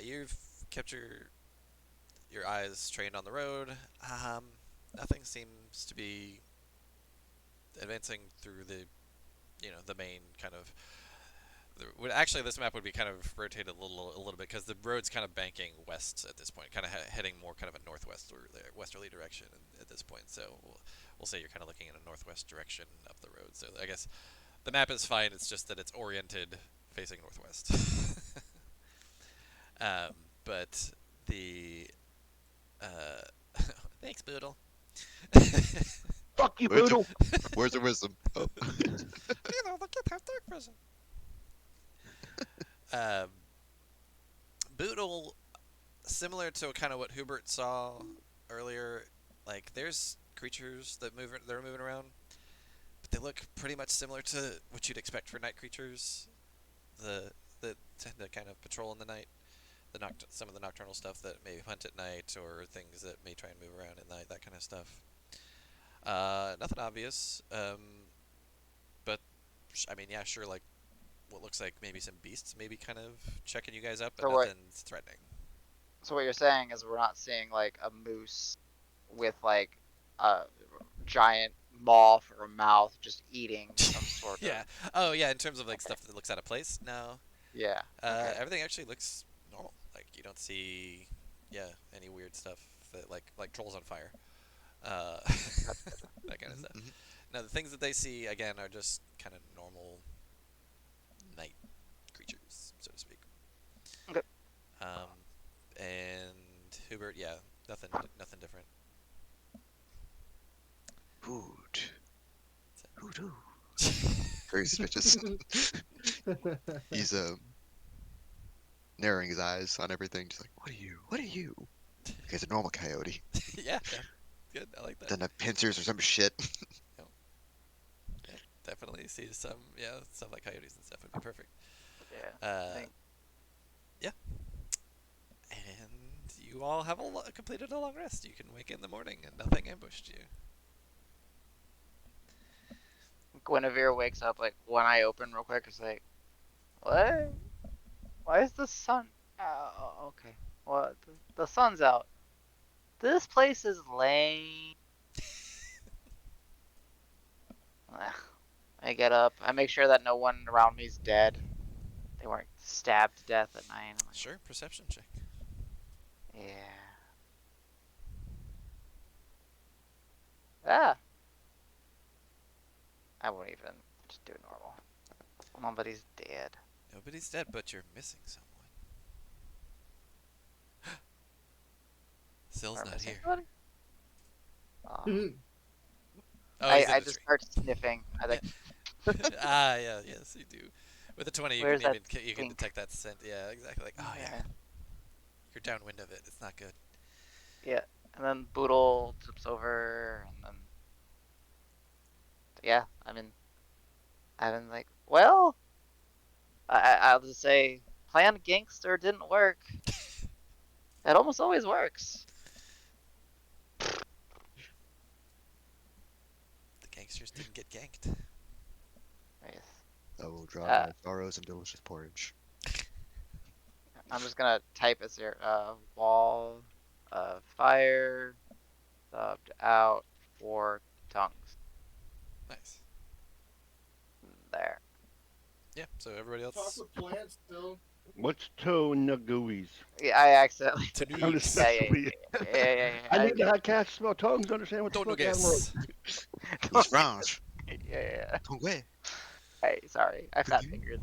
You've kept your eyes trained on the road. Nothing seems to be advancing through the main kind of. Actually, this map would be kind of rotated a little bit because the road's kind of banking west at this point, kind of heading more kind of a westerly direction at this point. So we'll say you're kind of looking in a northwest direction of the road. So I guess the map is fine. It's just that it's oriented facing northwest. But the thanks, Boodle. Fuck you, Where's the- Boodle. Where's the wisdom? Oh. You know, the kid has dark vision. Um, Boodle, similar to kind of what Hubert saw earlier, like there's creatures that are moving around, but they look pretty much similar to what you'd expect for night creatures. The that tend to kind of patrol in the night. Some of the nocturnal stuff that may hunt at night, or things that may try and move around at night, that kind of stuff. Nothing obvious, but I mean, yeah, sure, like what looks like maybe some beasts, maybe kind of checking you guys up, but So what? nothing's threatening. So what you're saying is we're not seeing like a moose with like a giant maw for a mouth just eating some sort of. Yeah. Oh, yeah. In terms of like stuff that looks out of place, no. Yeah. Okay. Everything actually looks normal. Like you don't see, yeah, any weird stuff that like trolls on fire, uh, Gotcha, gotcha. that kind of stuff. Mhm. Now the things that they see again are just kind of normal night creatures, so to speak. Okay. Um, and Hubert, yeah, nothing different. Food. Hoodoo. Very suspicious. He's narrowing his eyes on everything, just like, what are you? What are you? He's a normal coyote. Yeah, yeah, good. I like that. Doesn't have pincers or some shit. Yeah, definitely see some, yeah, stuff like coyotes and stuff would be perfect. Yeah. I Uh, think yeah, and you all have completed a long rest. You can wake in the morning and nothing ambushed you. Guinevere wakes up like one eye open real quick. It's like, what? Why is the sun? Oh, okay. Well, the sun's out. This place is lame. Ugh. I get up. I make sure that no one around me is dead. They weren't stabbed to death at night. I'm like, Sure, perception check. yeah. Ah. I won't even just do normal. Nobody's dead. Nobody's dead, but you're missing someone. Sill's Or not missing here. somebody? Oh. Oh, he's in I the just tree. start sniffing. I Yeah. like, Yeah, yes, you do. With a 20, where's that you can stink? detect that scent. Yeah, exactly. Like, oh yeah, you're downwind of it. It's not good. Yeah. And then Boodle tips over, and then yeah. I've been like, well, I'll just say, Plan Gangster didn't work. It almost always works. The gangsters didn't get ganked. Yes. I will drown Uh, my sorrows in delicious porridge. I'm just gonna type as here. Wall of fire subbed out for tongues. Nice. There. Yeah. So everybody Talk else. with plants still. What's toe nugooies? Yeah, I accidentally. I'm Tanoogs. just Yeah, messing yeah, with you. yeah, yeah, yeah, yeah. I need to cast spell tongues to understand what the fuck Admiral. Tonugus. He's French. Yeah, yeah. Tongue. Hey, sorry, I fat you? fingered.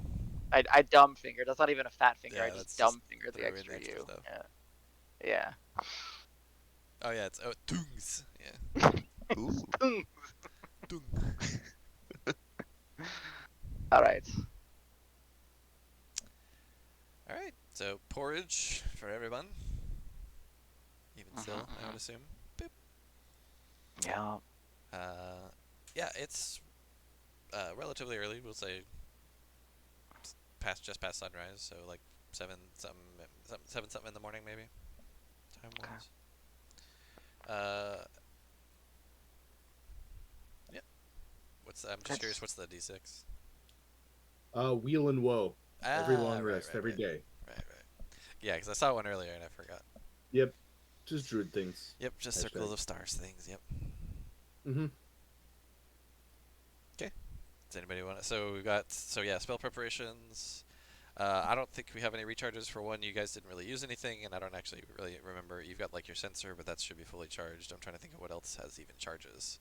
I dumb fingered. That's not even a fat finger. Yeah, I that's just just dumb fingered the threw in extra the extra U. stuff. Yeah. Yeah. Oh yeah, it's tungs. Yeah. Ooh. Tung. All right. All right. So porridge for everyone. Even still, I would assume. Boop. Yeah. Yeah, it's relatively early. We'll say just past sunrise, so like 7 something in the morning maybe. Time Okay. wise. Yeah. I'm just curious. What's the D6? Wheel and woe. Every long right, rest, right, every right. day. Right. Yeah, because I saw one earlier and I forgot. Yep. Just druid things. Yep, just Hashtag. circles of stars things. Yep. Mm-hmm. Does anybody want to? So we've got spell preparations. I don't think we have any recharges for one. You guys didn't really use anything, and I don't actually really remember. You've got like your sensor, but that should be fully charged. I'm trying to think of what else has even charges.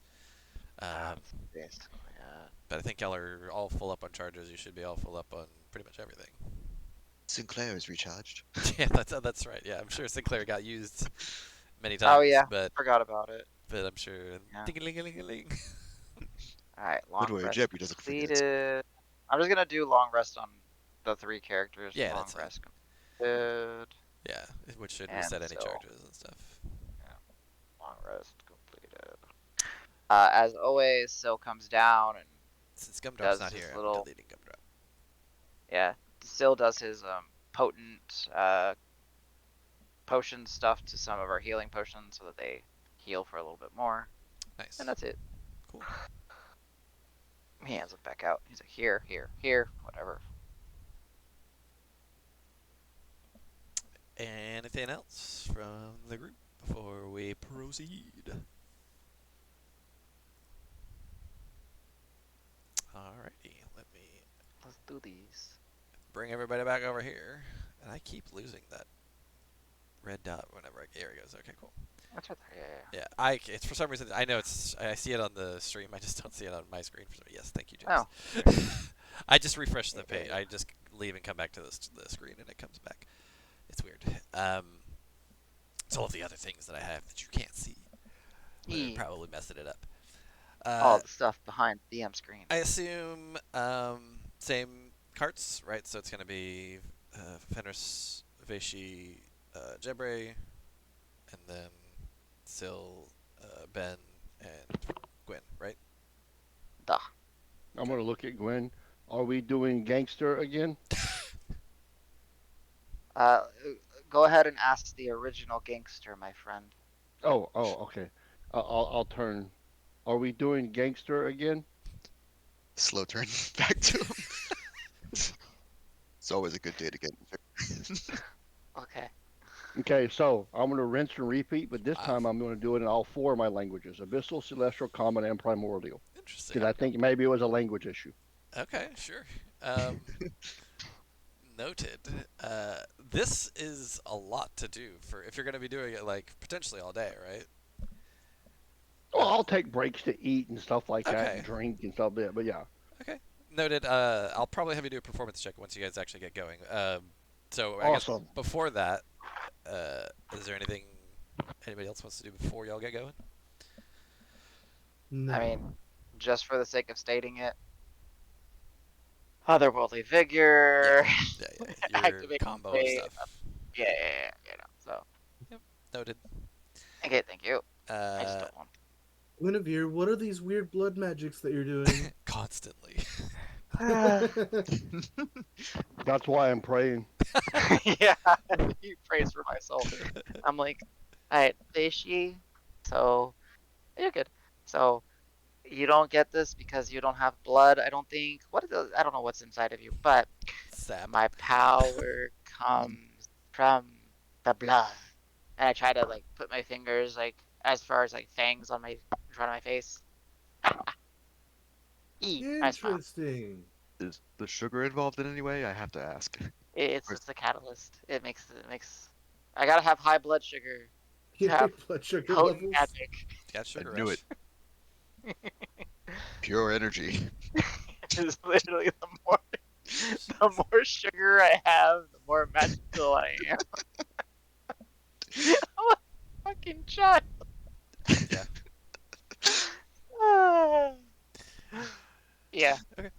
Basically, But I think y'all are all full up on charges. You should be all full up on pretty much everything. Sinclair is recharged. Yeah, that's right. Yeah, I'm sure Sinclair got used many Oh times, yeah, but forgot about it. I'm sure. Yeah. Ding-a-ling-a-ling-a-ling. All right, long Good way rest Jeopardy doesn't forget. completed. I'm just gonna do long rest on the 3 characters. Yeah, Long that's fine. rest completed. Yeah, which should And reset any so, charges and stuff. yeah, long rest completed. As always, Sil comes down and Since Gumdrop's does not his here, I'm little, deleting Gumdrop. yeah, Sil does his potent potion stuff to some of our healing potions so that they heal for a little bit more. And Nice. that's it. Cool. He hands it back out. He's like, here, here, here, whatever. Anything else from the group before we proceed? Alrighty, let me Let's do these. bring everybody back over here. And I keep losing that red dot whenever I. There it goes. Okay, cool. That's right there. Yeah, Yeah, it's for some reason I know I see it on the stream. I just don't see it on my screen. Yes, thank you, yeah. James. Oh, I just refresh the page. yeah. I just leave and come back to the screen, and it comes back. It's weird. It's all of the other things that I have that you can't see. They're Yeah. probably messing it up. All the stuff behind the DM screen. I assume same carts, right? So it's going to be Fenris, Veshi, Jebre, and then Sil, Ben, and Gwen, right? Duh. I'm gonna look at Gwen. Are we doing gangster again? Uh, go ahead and ask the original gangster, my friend. Oh, okay. I'll turn. Are we doing gangster again? Slow turn back to him. It's always a good day to get. Okay. Okay, so I'm gonna rinse and repeat, but this Wow, time I'm gonna do it in all 4 of my languages: Abyssal, Celestial, Common, and Primordial. interesting. Because I think maybe it was a language issue. Okay, sure. Um, noted. This is a lot to do for if you're going to be doing it like potentially all day, right? Well, I'll take breaks to eat and stuff like that, and Okay. drink and stuff like that. But yeah, Okay. Noted. I'll probably have you do a performance check once you guys actually get going. So I guess awesome. before that, is there anything anybody else wants to do before y'all get going? No. I mean, just for the sake of stating it, otherworldly vigor, Yeah. Your activate combo of blade. stuff. Yeah, So, Yep. Noted. okay, thank you. I just Uh, don't want. Guinevere, what are these weird blood magics that you're doing? constantly. That's why I'm praying. Yeah, you praise for my soul. I'm like, alright, Fishy. So, you're good. So, you don't get this because you don't have blood, I don't think. I don't know what's inside of you, but Sap. my power comes from the blood. And I try to like put my fingers like as far as like fangs on my in front of my face. I smile. Interesting. Is the sugar involved in any way? I have to ask. It's Or is- just a catalyst. It makes. I gotta have high blood sugar to Your have blood sugar potent levels. magic. Got I sugar knew rush. it. Pure energy. It's literally the more sugar I have, the more magical I am. I'm a fucking child. Yeah. Yeah. Okay.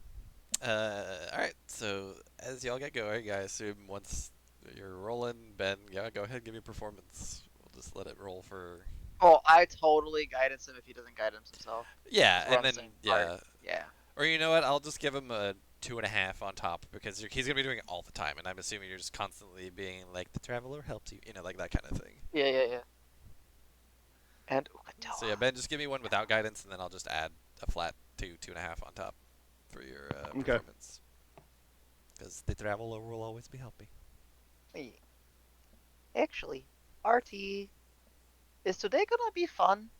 All right. So as y'all get going, I assume once you're rolling, Ben, yeah, go ahead, give me a performance. We'll just let it roll for. Oh, I totally guidance him if he doesn't guidance himself. Yeah, 'Cause we're and on the then same part. yeah, Yeah. or you know what? I'll just give him a 2.5 on top because he's gonna be doing it all the time, and I'm assuming you're just constantly being like the traveler helps you, like that kind of thing. Yeah. And So yeah, Ben, just give me one without guidance, and then I'll just add a flat 2.5 on top for your Okay. performance. Because the traveler will always be helping. actually, RT, is today gonna be fun?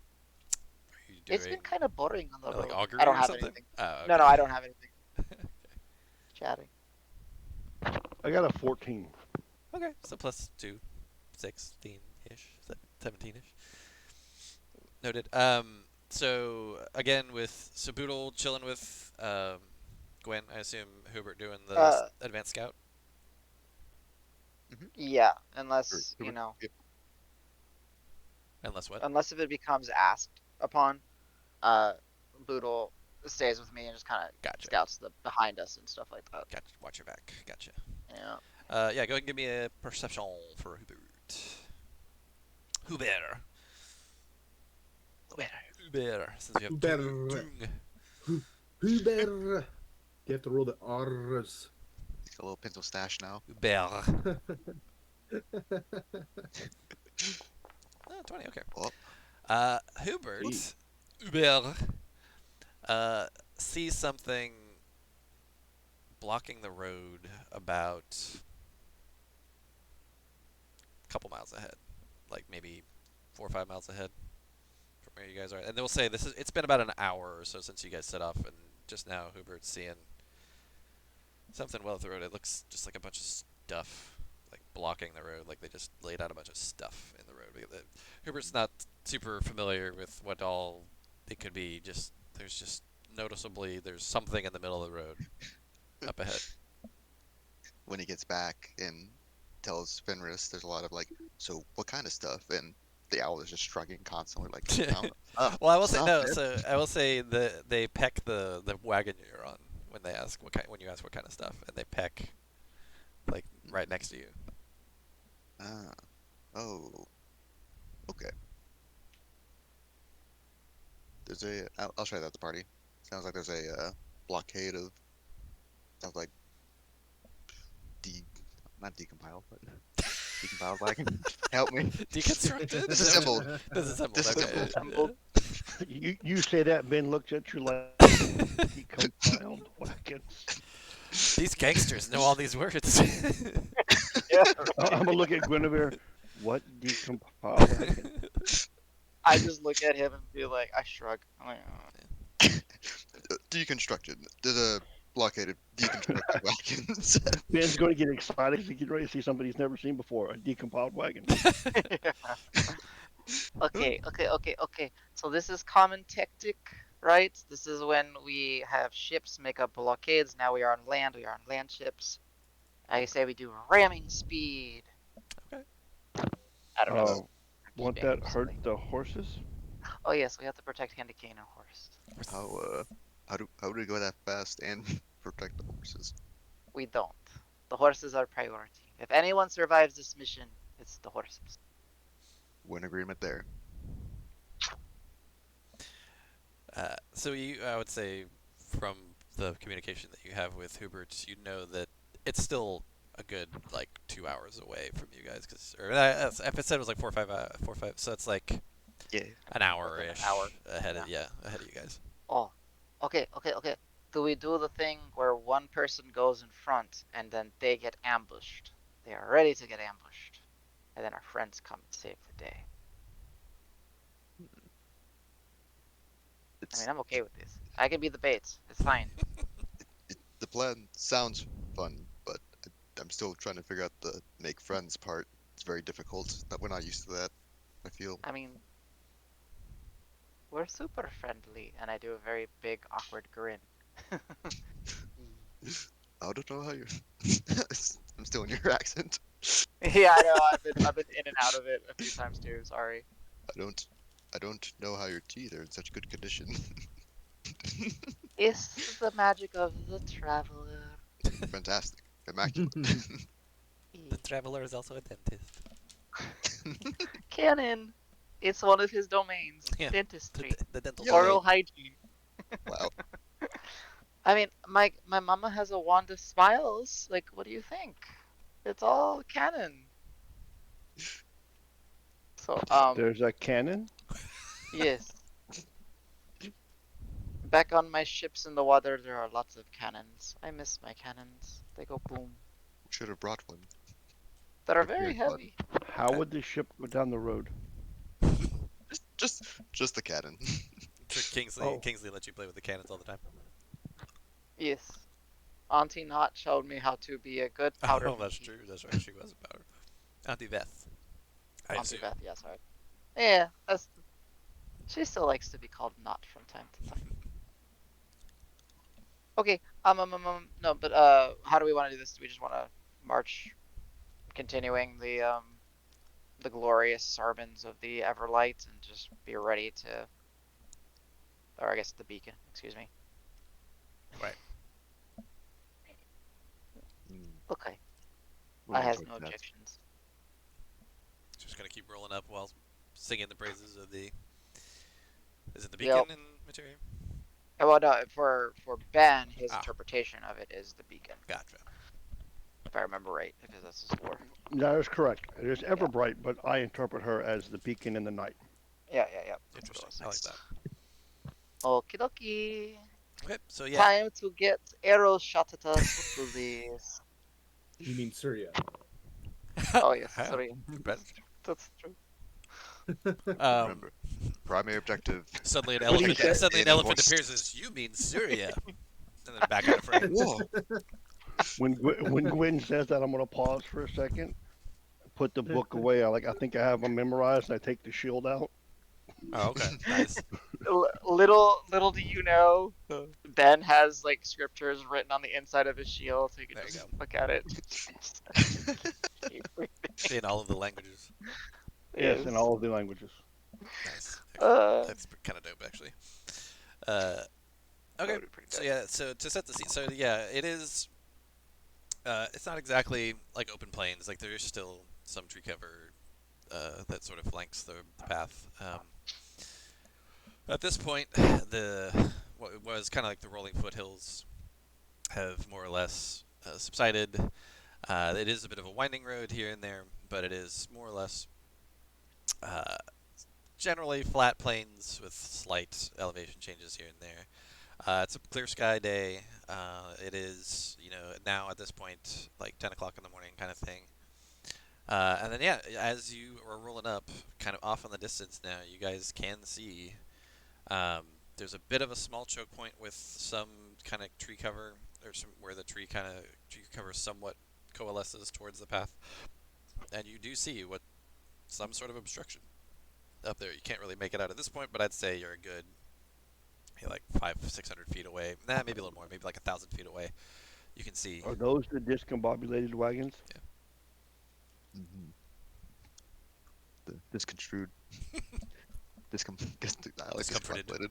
Are you It's doing been kind of boring on the like road. I augury don't or have something? anything. Oh, No, okay. I don't have anything. Chatting. I got a 14. Okay, so plus 2, 16-ish, 17-ish. Noted. So again with Saboodle chilling with Gwen, I assume Hubert doing the Uh, advanced scout. yeah, Or- unless or- yep. Unless what? unless if it becomes asked upon, uh, Boodle stays with me and just kind of Gotcha. scouts the behind us and stuff like that. Gotcha. Watch your back. Gotcha. Yeah. Yeah, go ahead and give me a perception for Hubert. Hubert. Hubert. Since you have Hubert. tung. Hubert. You have to roll the R's. He's got a little pencil stash now. Hubert. 20, okay. Oh, Hubert. Sweet. Hubert. Sees something blocking the road about a couple miles ahead. Like maybe 4 or 5 miles ahead from where you guys are. And they'll say it's been about an hour or so since you guys set off, and just now Hubert's seeing something well the road. It looks just like a bunch of stuff, like blocking the road. Like they just laid out a bunch of stuff in the road. Hubert's not super familiar with what all it could be. There's just noticeably there's something in the middle of the road up ahead. when he gets back and tells Fenris, there's a lot of like, so what kind of stuff? And the owl is just shrugging constantly, like, I don't know. Well, I will say Stuff, no. man. So I will say they peck the wagon you're on when they ask when you ask what kind of stuff, and they peck like right next to you. Ah, oh, okay. I'll try that at the party. Sounds like there's a blockade of, sounds like not decompiled, but decompiled wagon. Help me. Deconstructed. Disassembled. Disassembled. Disassembled. Okay. You say that, Ben looks at you like decompiled wagons. These gangsters know all these words. Yeah. I'm gonna look at Guinevere. What decompiled wagon? I just look at him and be like, I shrug. I'm like, oh. Deconstructed. There's a blockade of deconstructed wagons. Ben's gonna get excited because he get ready to see somebody he's never seen before, a decompiled wagon. Okay. So this is common tactic, right? This is when we have ships make up blockades. Now we are on land. We are on land ships. I say we do ramming speed. Okay. I don't know. Oh, won't keeping that hurt something. the horses? Oh yes, we have to protect Candy Cane and horse. How do we go that fast and protect the horses? We don't. The horses are priority. If anyone survives this mission, it's the horses. We're in agreement there. So I would say, from the communication that you have with Hubert, you know that it's still a good like 2 hours away from you guys. If it said it was like 4 or 5, so it's like Yeah. an hour Within ish an hour. ahead of ahead of you guys. Oh, okay. Do we do the thing where one person goes in front and then they get ambushed? They are ready to get ambushed. And then our friends come and save the day. I mean, I'm okay with this. I can be the bait. It's fine. The plan sounds fun, but I'm still trying to figure out the make friends part. It's very difficult. That we're not used to that. I feel. I mean, we're super friendly, and I do a very big, awkward grin. I don't know how you. I'm still in your accent. Yeah, I know. I've been in and out of it a few times too. Sorry. I don't know how your teeth are in such good condition. It's the magic of the traveler. Fantastic. Immaculate. The traveler is also a dentist. Canon. It's one of his domains. Yeah. Dentistry. The dental. Yo. Oral hygiene. Wow. I mean, my mama has a wand of smiles. Like, what do you think? It's all canon. So, There's a cannon. yes. Back on my ships in the water, there are lots of cannons. I miss my cannons. They go boom. Should have brought one. That are Prepared very one. heavy. How would the ship go down the road? Just the cannon. Kingsley let you play with the cannons all the time. Yes. Auntie Knot showed me how to be a good powder. Oh, that's true. That's right. She was a powder. Auntie Beth. I Auntie assume. Beth, yeah, sorry. Yeah, she still likes to be called Knot from time to time. Okay, no, but how do we want to do this? Do we just want to march, continuing the glorious sermons of the Everlight, and just be ready to, or I guess the beacon, excuse me, Right. Mm, Okay. I wouldn't has object no to that. objections. Just gonna keep rolling up while singing the praises of the. Is it the beacon Yep. in material? Well, no, for Ben, his Ah, interpretation of it is the beacon, gotcha. if I remember right, because that's his lore. That is correct. It is Yeah. Everbright, but I interpret her as the beacon in the night. Yeah. That's what it Interesting. was. I like Nice. that. Okie dokie. Okay, so yeah. Time to get arrows shot at us. What will this? You mean Surya? Oh yes, Huh, sorry. Ben. That's true. Um, Remember, primary objective. suddenly an But he elephant. said, Suddenly an In a elephant voice. appears as you mean Syria, and then back out of frame. Whoa. when Gwen says that, I'm gonna pause for a second, put the book away. I think I have them memorized, and I take the shield out. Oh, okay, nice. Little do you know, Ben has like scriptures written on the inside of his shield, so you can There you just go. look at it. In all of the languages. Yes, in Is all of the languages. Nice. Excellent. uh That's kind of dope, actually. Uh, that okay. would be pretty So good. yeah. So to set the scene. So yeah, it is. It's not exactly like open plains. Like there's still some tree cover that sort of flanks the path. At this point, the what was kind of like the rolling foothills have more or less subsided. It is a bit of a winding road here and there, but it is more or less uh, generally flat plains with slight elevation changes here and there. It's a clear sky day. It is, now at this point, like 10 o'clock in the morning kind of thing. And then, yeah, as you are rolling up, kind of off in the distance now, you guys can see there's a bit of a small choke point with some kind of tree cover, or some where the tree cover somewhat coalesces towards the path, and you do see what some sort of obstruction up there. You can't really make it out at this point, but I'd say you're a good, like 500-600 feet away. Nah, maybe a little more, maybe like 1,000 feet away. You can see. Are those the discombobulated wagons? Yeah. Mhm. The disconstrued. I like Discomforted. discombobulated.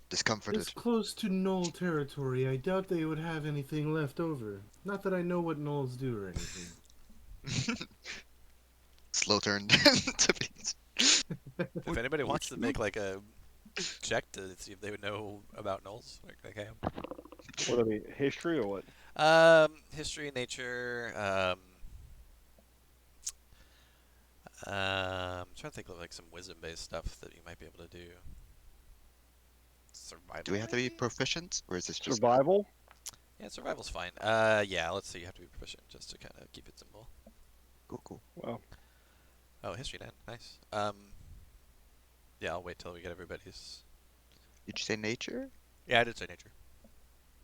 This Discomforted. close to Gnoll territory, I doubt they would have anything left over. Not that I know what Gnolls do or anything. Slow turn to be. If anybody wants to make like a check to see if they would know about gnolls, like they can. What are they? History or what? History, nature. I'm trying to think of like some wisdom-based stuff that you might be able to do. Survival, Do we have to be maybe? proficient, or is this just Survival? Yeah, survival's fine. Yeah, let's see. You have to be proficient just to kind of keep it simple. cool? Cool. Well, Oh, history, Dan. Nice. Yeah, I'll wait till we get everybody's. Did you say nature? Yeah, I did say nature.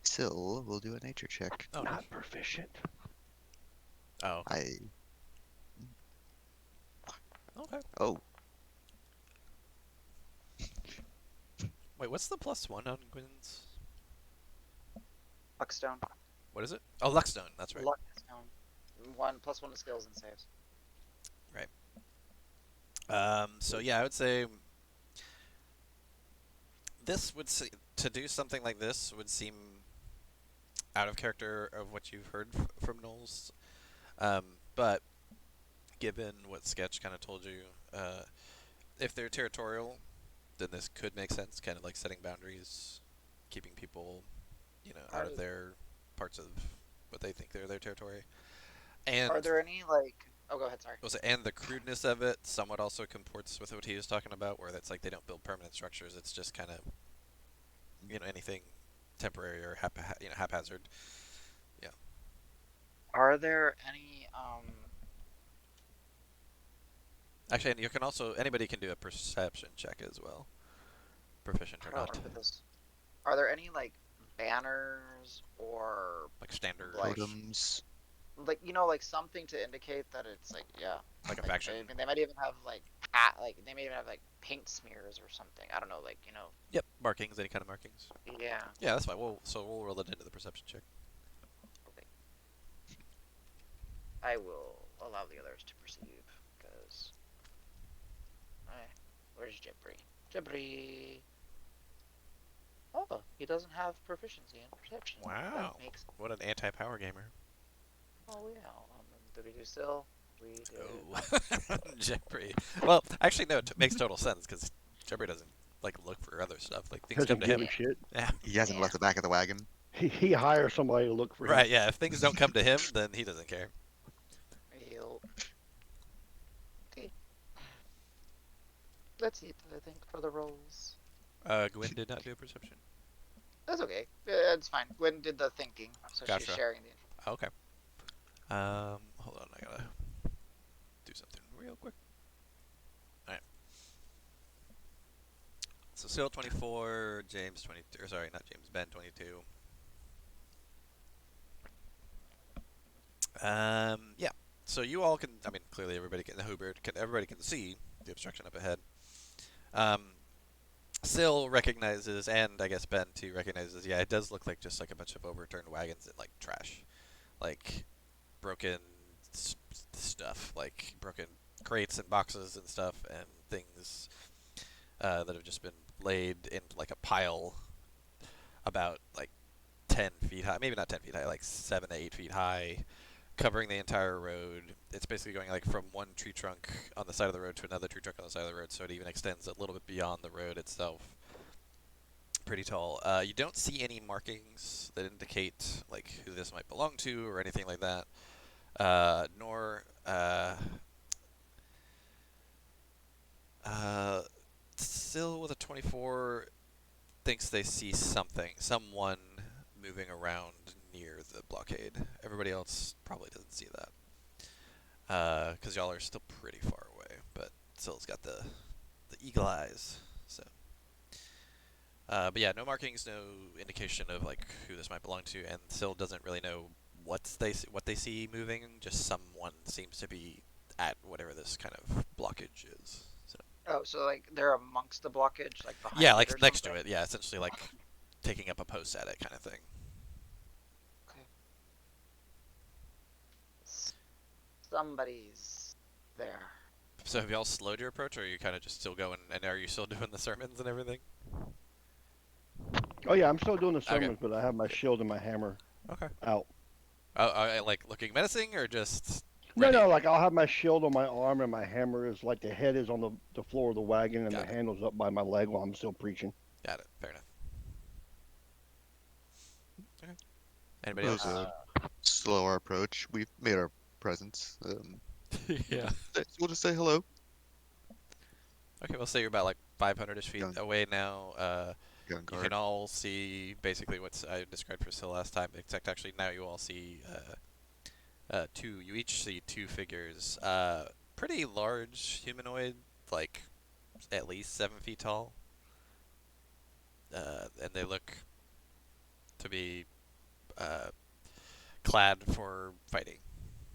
Syl will do a nature check. Oh, nice. not proficient. Oh, I. okay. Oh, Wait, what's the +1 on Gwyn's? Luckstone. What is it? Oh, Luckstone. That's right. Luckstone. 1+1 to skills and saves. So yeah, I would say this would to do something like this would seem out of character of what you've heard from Knowles. But given what Sketch kind of told you, if they're territorial, then this could make sense. Kind of like setting boundaries, keeping people, out of their parts of what they think they're their territory. And Are there any like? Oh, go ahead. Sorry. and the crudeness of it somewhat also comports with what he was talking about, where that's like they don't build permanent structures. It's just kind of anything temporary or haphazard. Yeah. Are there any Actually, and you can also anybody can do a perception check as well, proficient or I don't not, remember this. Are there any like banners or like standard, Like- totems. like like something to indicate that it's like like a like, faction. I mean, they might even have like they may even have like paint smears or something. I don't know, like Yep, markings, any kind of markings. yeah. Yeah, that's fine. We'll roll it into the perception check. Okay. I will allow the others to perceive because. Where's Jibri? Jibri. Oh, he doesn't have proficiency in perception. That Wow. makes. What an anti-power gamer. Oh yeah. Did we do still? We did. Oh. Jeopardy. Well, actually, no. It makes total sense because Jeopardy doesn't like look for other stuff. Like things come Doesn't to give him. a shit. Yeah. He hasn't Yeah. left the back of the wagon. He hires somebody to look for him. Right. Yeah. If things don't come to him, then he doesn't care. Yep. Okay. That's it, I think, for the rolls. Gwen did not do a perception. That's okay. It's fine. Gwen did the thinking, so she's Gotcha. sharing the info. Oh, okay. Hold on. I gotta do something real quick. All right. So Seal 24, James 22. Or sorry, not James. Ben 22. Yeah. So you all can. I mean, clearly everybody can. Hubert can. Everybody can see the obstruction up ahead. Um, Sil recognizes, and I guess Ben too recognizes. Yeah, it does look like just like a bunch of overturned wagons and like trash, like broken stuff, like broken crates and boxes and stuff, and things that have just been laid in like a pile about like 10 feet high, maybe not 10 feet high, like 7 to 8 feet high, covering the entire road. It's basically going like from one tree trunk on the side of the road to another tree trunk on the side of the road, so it even extends a little bit beyond the road itself. Pretty tall. You don't see any markings that indicate like who this might belong to or anything like that. Nor Still with a 24 thinks they see something, someone moving around near the blockade. Everybody else probably doesn't see that. Because y'all are still pretty far away, but Sill's got the eagle eyes. So, but yeah, no markings, no indication of like who this might belong to, and Sill doesn't really know what they see moving. Just someone seems to be at whatever this kind of blockage is. So Oh, so like they're amongst the blockage, like behind yeah, it like or next to something? it. Yeah, essentially like taking up a post at it kind of thing. Okay. Somebody's there. So have y'all slowed your approach, or are you kind of just still going? And are you still doing the sermons and everything? Oh yeah, I'm still doing the Okay. sermons, but I have my shield and my hammer Okay. out. Like looking menacing, or just No, ready? no, like I'll have my shield on my arm and my hammer is like the head is on the floor of the wagon and the Got it. handle's up by my leg while I'm still preaching. Got it. Fair enough. Okay. Anybody It was else? a slower approach. We've made our presence. Yeah. We'll just say hello. Okay, we'll say you're about like 500-ish feet Young, away now. young You guard. can all see basically what I described for Sil last time, except actually now you all see two. You each see two figures. Pretty large humanoid, like at least 7 feet tall. And they look to be clad for fighting,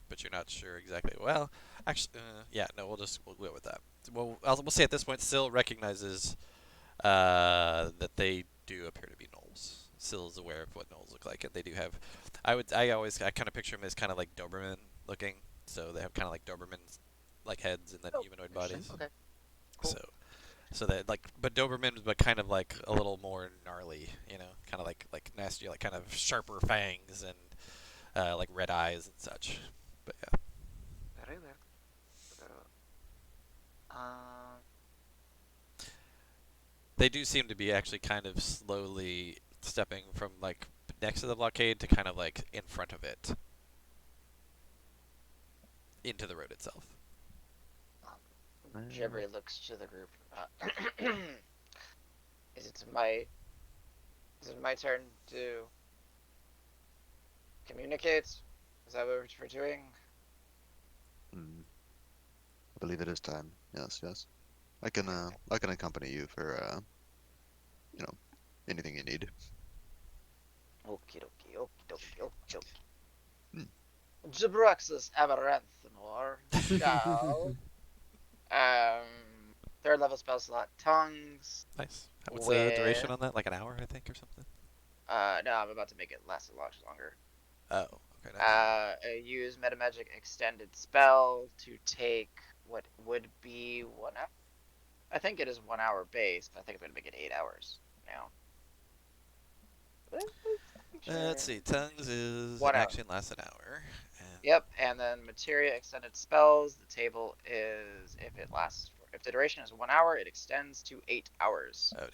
but you're not sure exactly. Well, actually, yeah, no, we'll go with that. We'll say at this point, Sil recognizes that they do appear to be gnolls. Sil is aware of what gnolls look like, and they do have. I kind of picture them as kind of like Doberman looking. So they have kind of like Doberman like heads and then Oh, humanoid interesting. bodies. Okay. Cool. So that like, but Dobermans, but kind of like a little more gnarly, kind of like nasty, like kind of sharper fangs and like red eyes and such. But yeah, Very well. Um, they do seem to be actually kind of slowly stepping from like next to the blockade to kind of like in front of it into the road itself. Jebri looks to the group. Is it my turn to communicate? Is that what we're doing? Hmm. I believe it is time. Yes, yes. I can accompany you for you know, anything you need. Okie dokie, okie dokie, okie dokie. Hmm. Jabraxus Amaranthanor shall third level spell slot tongues Nice. What's the duration with on that? Like an hour, I think, or something. no, I'm about to make it last a lot longer. Oh, okay, nice. Use metamagic extended spell to take what would be 1 hour. I think it is 1 hour based. I think I'm gonna make it 8 hours now. Let's see. Tongues is an 1 hour. action lasts an hour. And Yep, and then materia extended spells. The table is if the duration is 1 hour, it extends to 8 hours. oh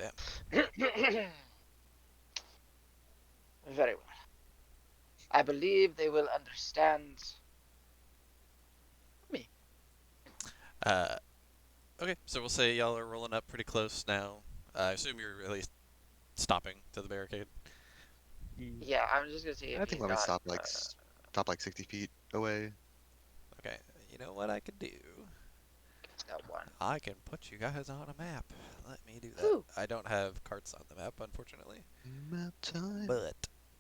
damn. Very well. I believe they will understand me. Uh, okay. So we'll say y'all are rolling up pretty close now. I assume you're at least stopping to the barricade. Yeah, I'm just gonna see I if think he's when we got. stop like 60 feet away. Okay. You know what I can do? He's got one. I can put you guys on a map. Let me do that. Whew. I don't have carts on the map, unfortunately, Map time. but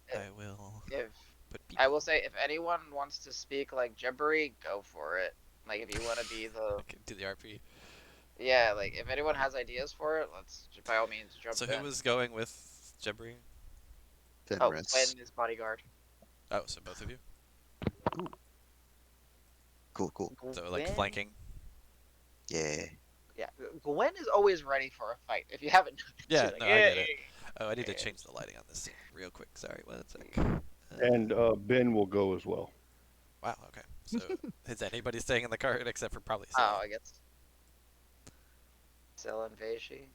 If, I will if put I people. will say, if anyone wants to speak like Jibbery, go for it. Like, if you want to be the I can do the RP. yeah, like if anyone has ideas for it, let's by all means jump So in. who was going with Jebri? Oh, Fenris. Gwen is bodyguard. Oh, so both of you. Ooh, cool, cool. So like Gwen, flanking. Yeah. yeah, Gwen is always ready for a fight. If you haven't, Yeah, she's like, no, I yeah, get it. Oh, I need to yeah. change the lighting on this scene real quick. Sorry, one sec. And Ben will go as well. Wow. Okay. So is anybody staying in the cart except for probably Oh, Scylla? I guess Sil and Veishi.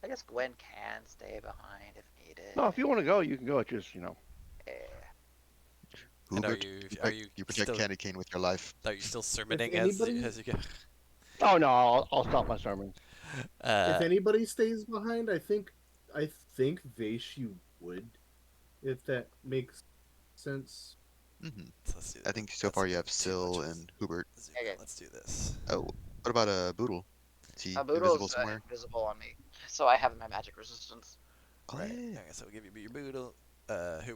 I guess Gwen can stay behind if needed. No, if you want to go, you can go. It's just Yeah. And Hubert, you protect still Candy Cane with your life. sermoning anybody as you go? Oh no, I'll stop my sermons. if Uh, anybody stays behind, I think Vaishi would, if that makes sense. Hmm so let's do I that. think so That's far you have too much Syl of a and Hubert. zoom Okay. in. Let's do this. Oh, what about Boodle? Is he invisible Boodle's somewhere? invisible on me, so I have my magic resistance. Oh Right. yeah. Okay, so we'll give you your boodle.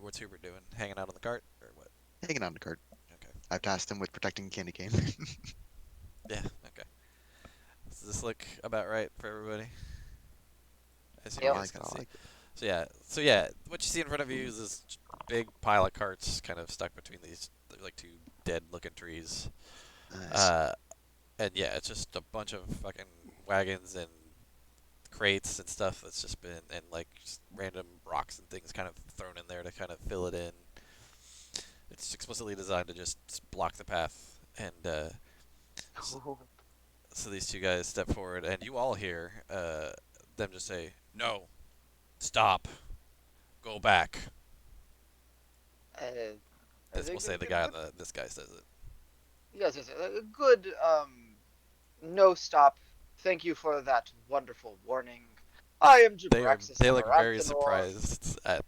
What's Hubert doing? Hanging out on the cart or what? Hanging on the card. Okay. I tasked him with protecting Candy Cane. Yeah. Okay. Does this look about right for everybody? I assume I you Yep. guys like it, can I see. like it. So yeah, what you see in front of you is this big pile of carts, kind of stuck between these like two dead-looking trees. Nice. Uh, and yeah, it's just a bunch of fucking wagons and crates and stuff that's just been and like just random rocks and things kind of thrown in there to kind of fill it in. It's explicitly designed to just block the path. And so these two guys step forward, and you all hear them just say, "No, stop, go back." I This will think say the guy on the. This guy says it. yes, yes, good. No stop. Thank you for that wonderful warning. I am Jabraxis They look very Amaranthonor. surprised at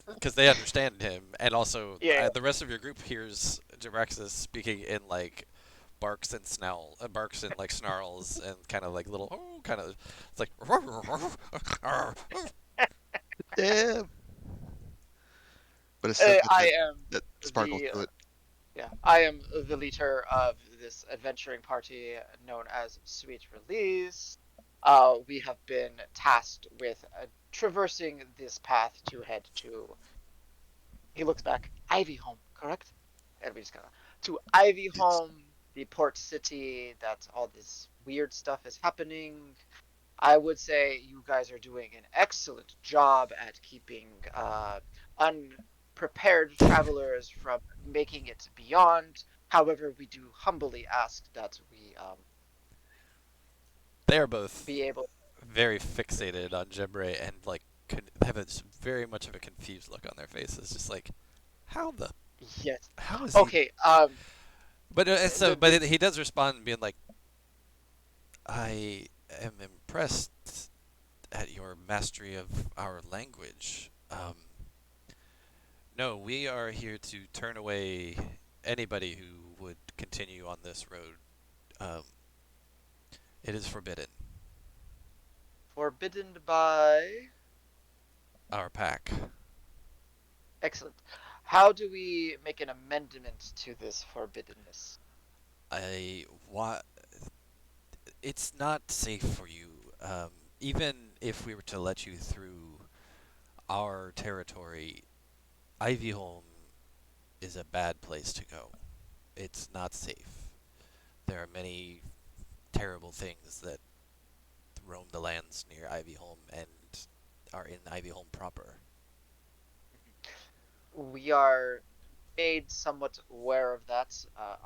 because they understand him, and also Yeah. the rest of your group hears Jiraxis speaking in like barks and like snarls and kind of like little kind of it's like Damn. But it's still got I am that sparkle the to it. yeah. I am the leader of this adventuring party known as Sweet Release. We have been tasked with traversing this path to head to. He looks back. Ivyholm, correct? And we just kind of to It's Ivyholm, the port city. That all this weird stuff is happening. I would say you guys are doing an excellent job at keeping unprepared travelers from making it beyond. However, we do humbly ask that we they are both be able. very fixated on Jebre and like have a very much of a confused look on their faces, just like how the Yes. how is he? Okay. But so The he does respond being like, I am impressed at your mastery of our language. No, we are here to turn away anybody who would continue on this road. Um, it is forbidden. forbidden by. Our pack. Excellent. How do we make an amendment to this forbiddenness? I what? It's not safe for you. Even if we were to let you through our territory, Ivyholm is a bad place to go. It's not safe. There are many terrible things that roam the lands near Ivyholm and are in Ivyholm proper. we are made somewhat aware of that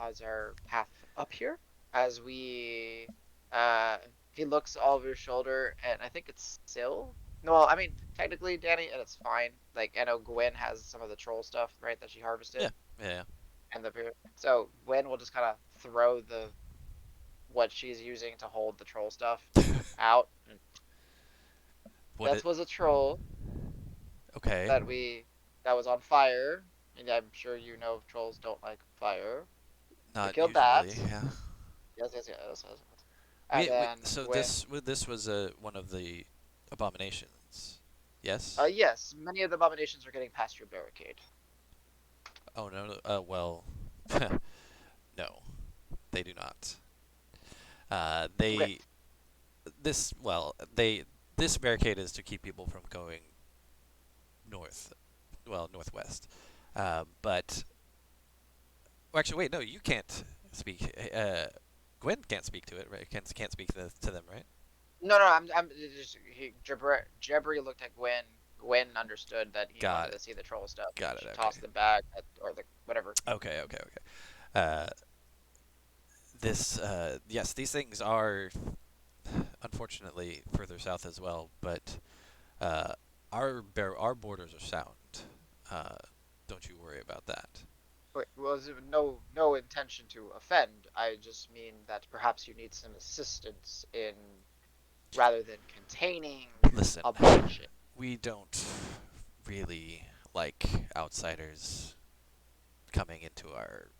as our path up here. As we, uh, he looks over his shoulder, and I think it's Syl. No, well, I mean, technically, Danny, and it's fine. Like, I know Gwen has some of the troll stuff, right, that she harvested, Yeah, yeah. and so Gwen will just kind of throw the what she's using to hold the troll stuff Yeah. out. And Would that it? was a troll Okay. that was on fire, and I'm sure you know trolls don't like fire. We Not killed that. usually. Yeah. Yes, yes, yes, yes, yes. And We then so Gwen. this was one of the abominations. Yes. Yes, many of the abominations are getting past your barricade. Oh no. No well, no, they do not. Okay. They this well they this barricade is to keep people from going north, well northwest. But well, actually, wait, no, you can't speak. Gwen can't speak to it, right? Can't speak to them, right? No, no, I'm just Jebri looked at Gwen. Gwen understood that he wanted Got to see the troll stuff. got it. She Okay. tossed the bag or the whatever. Okay. Okay. Okay. Uh, this yes, these things are unfortunately further south as well, but uh, our borders are sound. Uh, don't you worry about that. Wait, was no intention to offend. I just mean that perhaps you need some assistance in rather than containing Listen, a bunch. we don't really like outsiders coming into our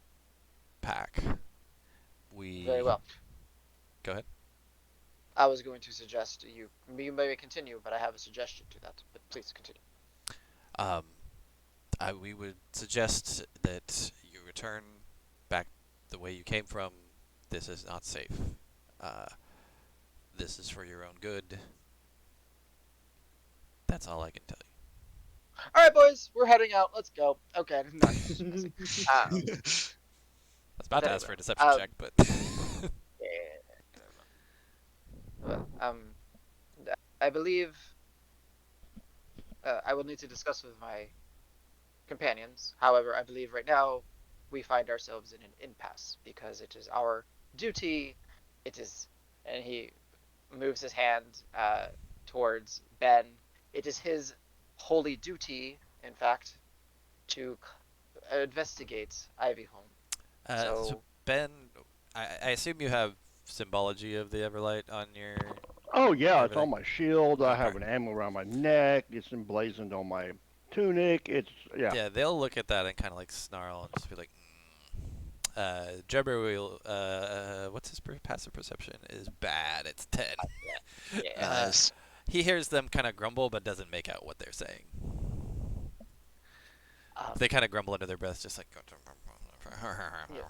pack. Very We well. go ahead. I was going to suggest you may continue, but I have a suggestion to that. But please continue. Um, we would suggest that you return back the way you came from. This is not safe. Uh, this is for your own good. That's all I can tell All right, boys, we're heading out. Let's go. Okay, no, just messing. Um, you. I was about to very ask for well. a deception check, but Yeah. Well, I believe I will need to discuss with my companions. However, I believe right now we find ourselves in an impasse because it is our duty. It is, and he moves his hand towards Ben. It is his holy duty, in fact, to investigate Ivyholm. so So, Ben, I assume you have symbology of the Everlight on your Oh yeah, it's on everything. my shield. I Okay. have an ammo around my neck. It's emblazoned on my tunic. It's yeah. Yeah, they'll look at that and kind of like snarl and just be like, Jebber will, what's his passive perception? Is bad. It's 10. yeah, yeah. uh, Nice. he hears them kind of grumble, but doesn't make out what they're saying. Um, They kind of grumble under their breath, just like, yeah,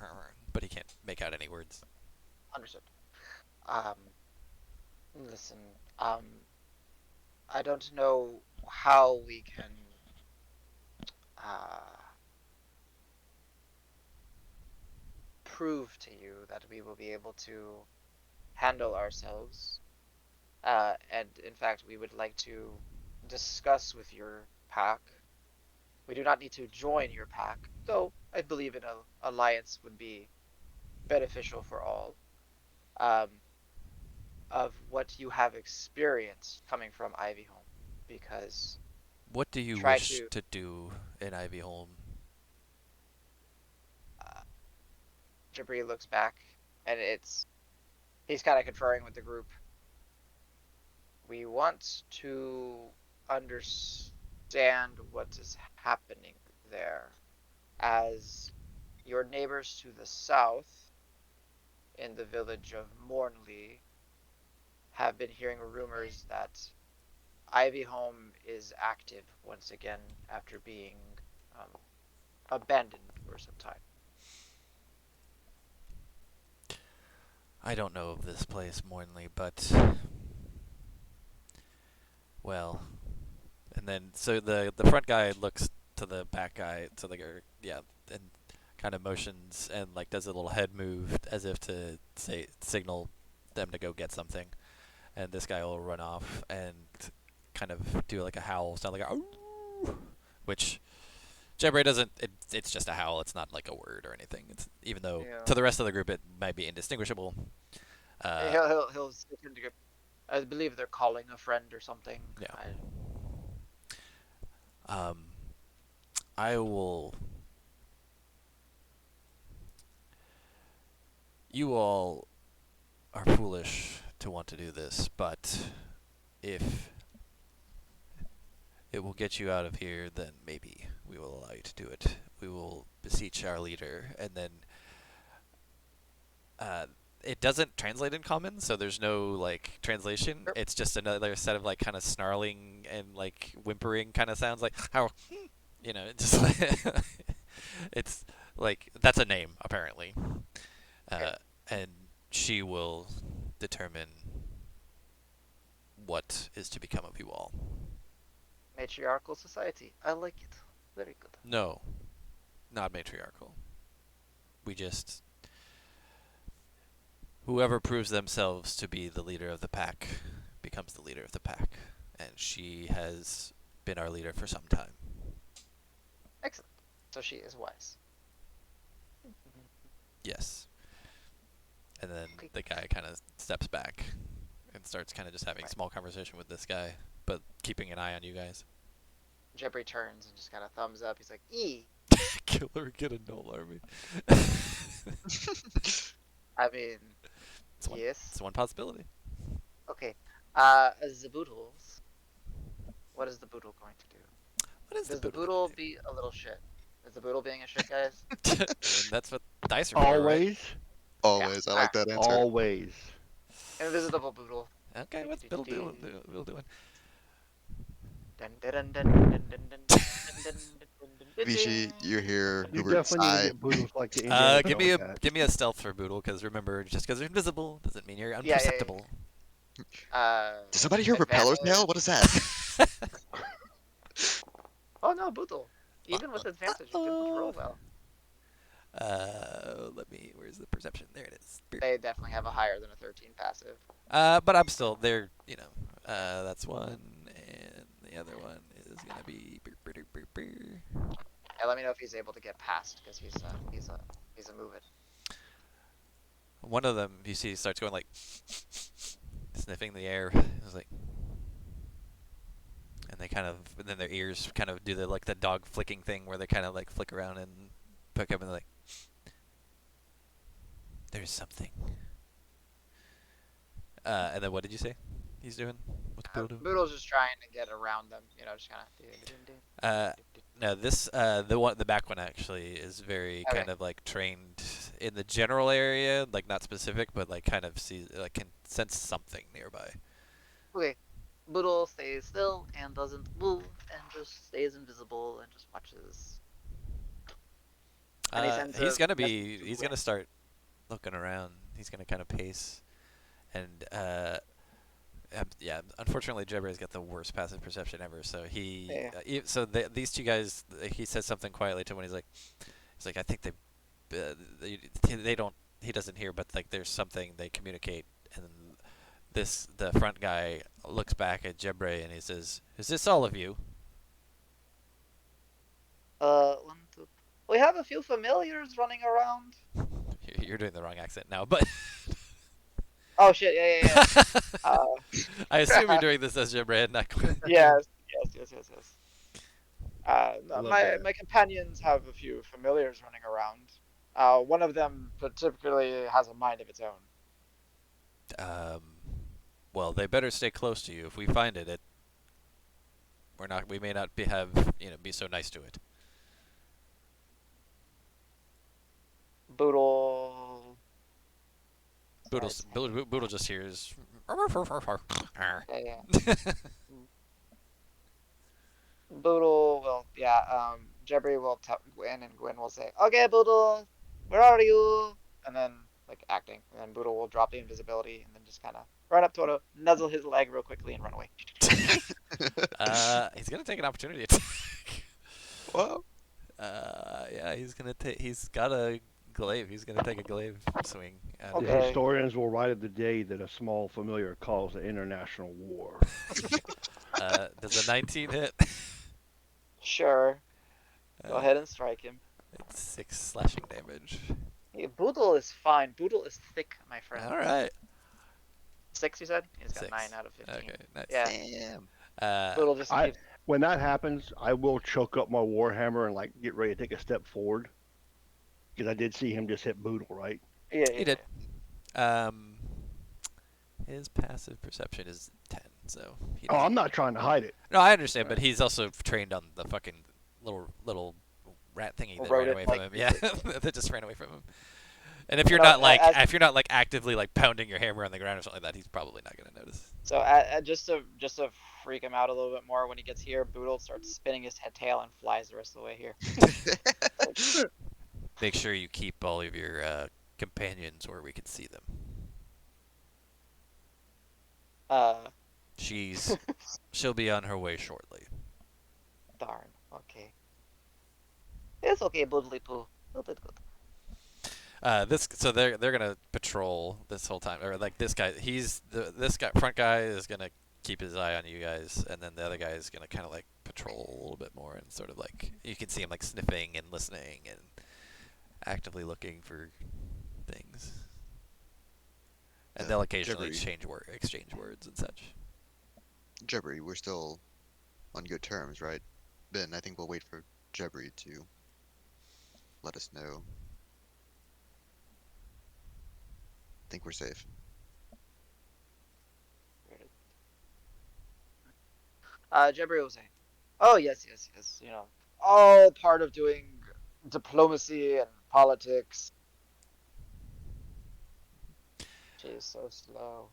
but he can't make out any words. understood. Um, listen, I don't know how we can uh, prove to you that we will be able to handle ourselves. And in fact, we would like to discuss with your pack. We do not need to join your pack, though I believe an alliance would be beneficial for all. Um, of what you have experienced coming from Ivyholm, because What do you try wish to. to do in Ivyholm? Uh, Jabri looks back, and he's kind of conferring with the group. We want to understand what is happening there, as your neighbors to the south, in the village of Mornley, have been hearing rumors that Ivyholm is active once again after being um, abandoned for some time. I don't know of this place, Mornley, but well, and then so the front guy looks to the back guy, to the yeah, and kind of motions and like does a little head move as if to say signal them to go get something, and this guy will run off and kind of do like a howl, sound like a "Ow," which Jebray doesn't. It's just a howl. It's not like a word or anything. It's even though Yeah. to the rest of the group it might be indistinguishable. Uh, He'll stick into grip. I believe they're calling a friend or something. yeah. I will. You all are foolish to want to do this, but if it will get you out of here, then maybe we will allow you to do it. We will beseech our leader, and then uh, it doesn't translate in common, so there's no like translation. Sure. It's just another set of like kind of snarling and like whimpering kind of sounds, like how, it just it's like that's a name apparently, Okay. and she will determine what is to become of you all. Matriarchal society. I like it. Very good. No, not matriarchal. We just whoever proves themselves to be the leader of the pack becomes the leader of the pack, and she has been our leader for some time. Excellent. So she is wise. Yes. And then Okay. the guy kind of steps back and starts kind of just having Right. small conversation with this guy, but keeping an eye on you guys. Jeffrey turns and just kind of thumbs up. He's like, "E." Kill her, get a gnoll army. I mean, It's one. yes. It's one possibility. Okay. The boodles. What is the boodle going to do? What is Does the the boodle be a little shit? Is the boodle being a shit, guys? I mean, that's what dice are for, right? Always, Always. I like that answer. always. Invisible boodle. Okay, what's Bill doing? Bill doing? Vichy, you hear You Hubert definitely need to sigh. get boodles like the Indiana Give Jones me a hat. give me a stealth for Boodle, because remember, just because they're invisible doesn't mean you're Yeah. imperceptible. Does somebody hear Repeller's advantage. tail? What is that? Oh no, boodle. Even with advantage, you didn't roll well. Where's the perception? There it is. They definitely have a higher than a 13 passive. But I'm still there. That's one, and the other one is gonna be. Yeah, let me know if he's able to get past, because he's a move it. One of them, you see, starts going like sniffing the air. It's like, and then their ears kind of do the dog flicking thing, where they kind of like flick around and pick up, and they're like, "There's something." And then what did you say he's doing? What's Boodle doing? Boodle's just trying to get around them, just kind of. No, the back one actually is very Okay. kind of like trained in the general area, like not specific, but like kind of can sense something nearby. Okay. Boodle stays still and doesn't move and just stays invisible and just watches. And he sends He's a gonna message to he's Gwen. gonna start looking around. He's gonna kind of pace, and yeah. Unfortunately, Jebray's got the worst passive perception ever. So these two guys, he says something quietly to him. He's like, I think they don't. He doesn't hear, but like there's something they communicate, and the front guy looks back at Jebray and he says, "Is this all of you?" 1, 2. We have a few familiars running around. You're doing the wrong accent now, but Oh shit! Yeah. I assume you're doing this as Jebray and not Glenn. Yes. No, Love my that. my companions have a few familiars running around. One of them particularly has a mind of its own. Well, they better stay close to you. If we find it, we may not be so nice to it. Boodle. Boodle just hears. Yeah. Boodle will, Jebry will tell Gwen, and Gwen will say, "Okay, Boodle, where are you?" And then, like, acting. And then Boodle will drop the invisibility and then just kind of run up to Toto, nuzzle his leg real quickly, and run away. He's gonna take an opportunity attack. Well, Yeah, he's got a glaive. He's gonna take a glaive swing. At Okay. The historians will write of the day that a small familiar caused an international war. Does a 19 hit? Sure. Go Uh, ahead and strike him. it's 6 slashing damage. Hey, Boodle is fine. Boodle is thick, my friend. All right. 6, you said? He's got 9 6. out of 15. Okay, nice. Yeah, Damn. Boodle just I keeps. when that happens, I will choke up my warhammer and like get ready to take a step forward because I did see him just hit Boodle, right? Yeah, He yeah, did. yeah. His passive perception is 10, so he Oh, doesn't. I'm not trying to hide it. No, I understand, but Right. he's also trained on the fucking little rat thingy that ran Rodent away from like him. Yeah, creature. that just ran away from him. And if you're You know, not like as if you're not like actively like pounding your hammer on the ground or something like that, he's probably not gonna notice. so just to freak him out a little bit more, when he gets here, Boodle starts spinning his head tail and flies the rest of the way here. Make sure you keep all of your companions where we can see them. Uh, She'll be on her way shortly. darn. Okay. It's okay, Boodly Poo. You'll do good. So they're gonna patrol this whole time, or like this guy. This guy front guy is gonna keep his eye on you guys, and then the other guy is gonna kind of like patrol a little bit more and sort of like you can see him like sniffing and listening and actively looking for things. And they'll occasionally exchange words and such. Jebri, we're still on good terms, right? Ben, I think we'll wait for Jebri to let us know. Think we're safe. Jebri was saying, "Oh yes, yes, yes. You know, all part of doing diplomacy and politics." She's so slow.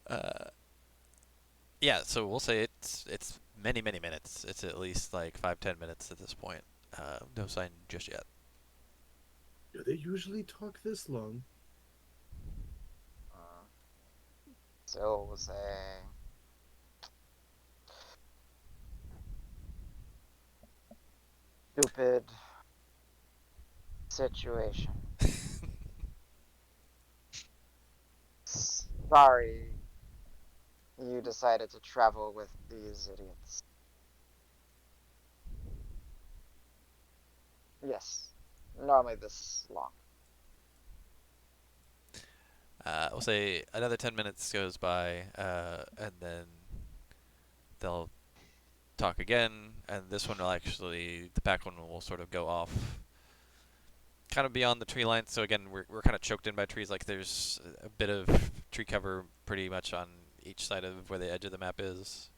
Uh, yeah, so we'll say it's many minutes. It's at least like 5-10 minutes at this point. No sign just yet. Do they usually talk this long? So was saying, stupid situation. Sorry, you decided to travel with these idiots. Yes, normally this long. We'll say another 10 minutes goes by, and then they'll talk again, and this one will actually, the back one will sort of go off kind of beyond the tree line. So again, we're kind of choked in by trees. Like there's a bit of tree cover pretty much on each side of where the edge of the map is.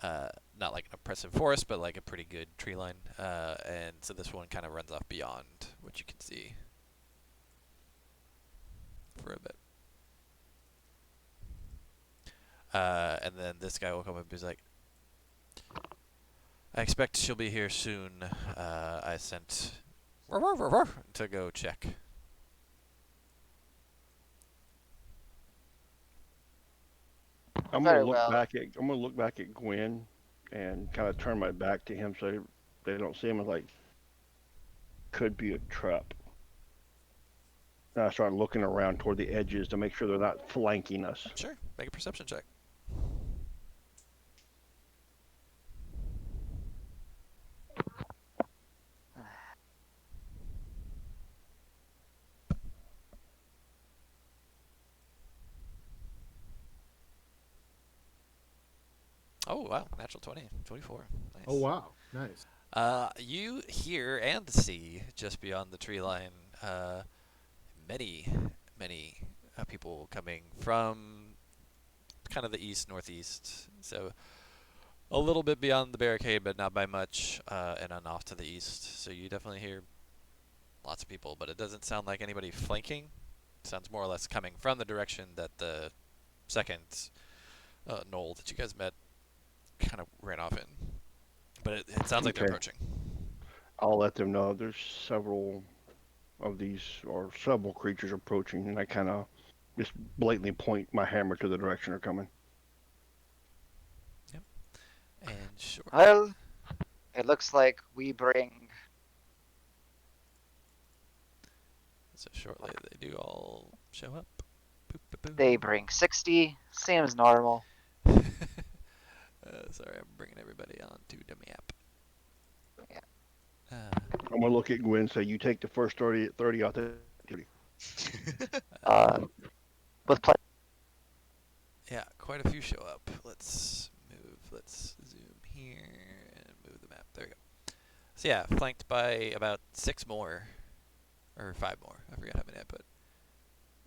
Not like an oppressive forest, but like a pretty good tree line. And so this one kind of runs off beyond what you can see for a bit. And then this guy will come up and he's like, I expect she'll be here soon. I sent to go check. I'm Very gonna look well. back at I'm gonna look back at Gwen and kind of turn my back to him so they don't see him as like could be a trap. And I start looking around toward the edges to make sure they're not flanking us. Sure, make a perception check. Oh wow, natural 20, 24. Nice. Oh wow, nice. You hear and see just beyond the tree line many, many people coming from kind of the east northeast. So a little bit beyond the barricade, but not by much, and on off to the east. So you definitely hear lots of people, but it doesn't sound like anybody flanking. It sounds more or less coming from the direction that the second gnoll that you guys met kind of ran off in. But it sounds like they're Okay. approaching. I'll let them know there's several of these or several creatures approaching, and I kind of just blatantly point my hammer to the direction they're coming. Yep. And sure. Well, it looks like we bring. So shortly they do all show up. Boop, boop, boop. They bring 60. Seems normal. Sorry, I'm bringing everybody onto the map. Yeah. I'm gonna look at Gwen and say, "You take the first 30 out the activity." Uh, with pleasure. Yeah, quite a few show up. Let's move. Let's zoom here and move the map. There we go. So yeah, flanked by about 6 more, or 5 more. I forget how many I put.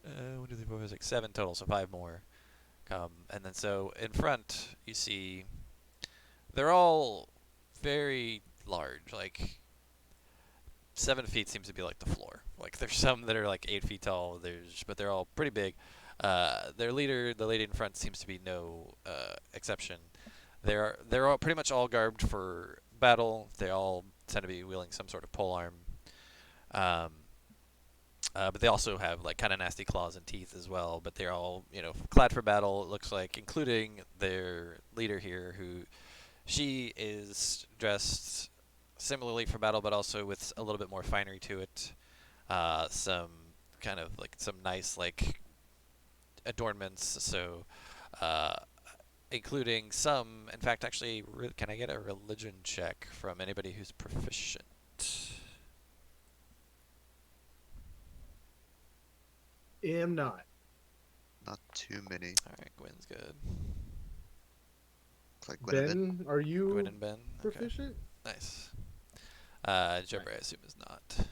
1, 2, 3, 4, 5, 6, 7 total. So 5 more come, and then so in front you see they're all very large. Like 7 feet seems to be like the floor. Like there's some that are like 8 feet tall. But they're all pretty big. Their leader, the lady in front, seems to be no exception. They're all pretty much all garbed for battle. They all tend to be wielding some sort of pole arm. Um, but they also have like kind of nasty claws and teeth as well. But they're all clad for battle. It looks like, including their leader here, who she is dressed similarly for battle, but also with a little bit more finery to it. Some kind of like some nice like adornments. So, uh, including some. In fact, actually, can I get a religion check from anybody who's proficient? Am not. Not too many. All right, Gwen's good. Looks like Gwen and Ben. Ben, are Gwen you and Ben. Okay, proficient? nice. Jebra, I assume, is not.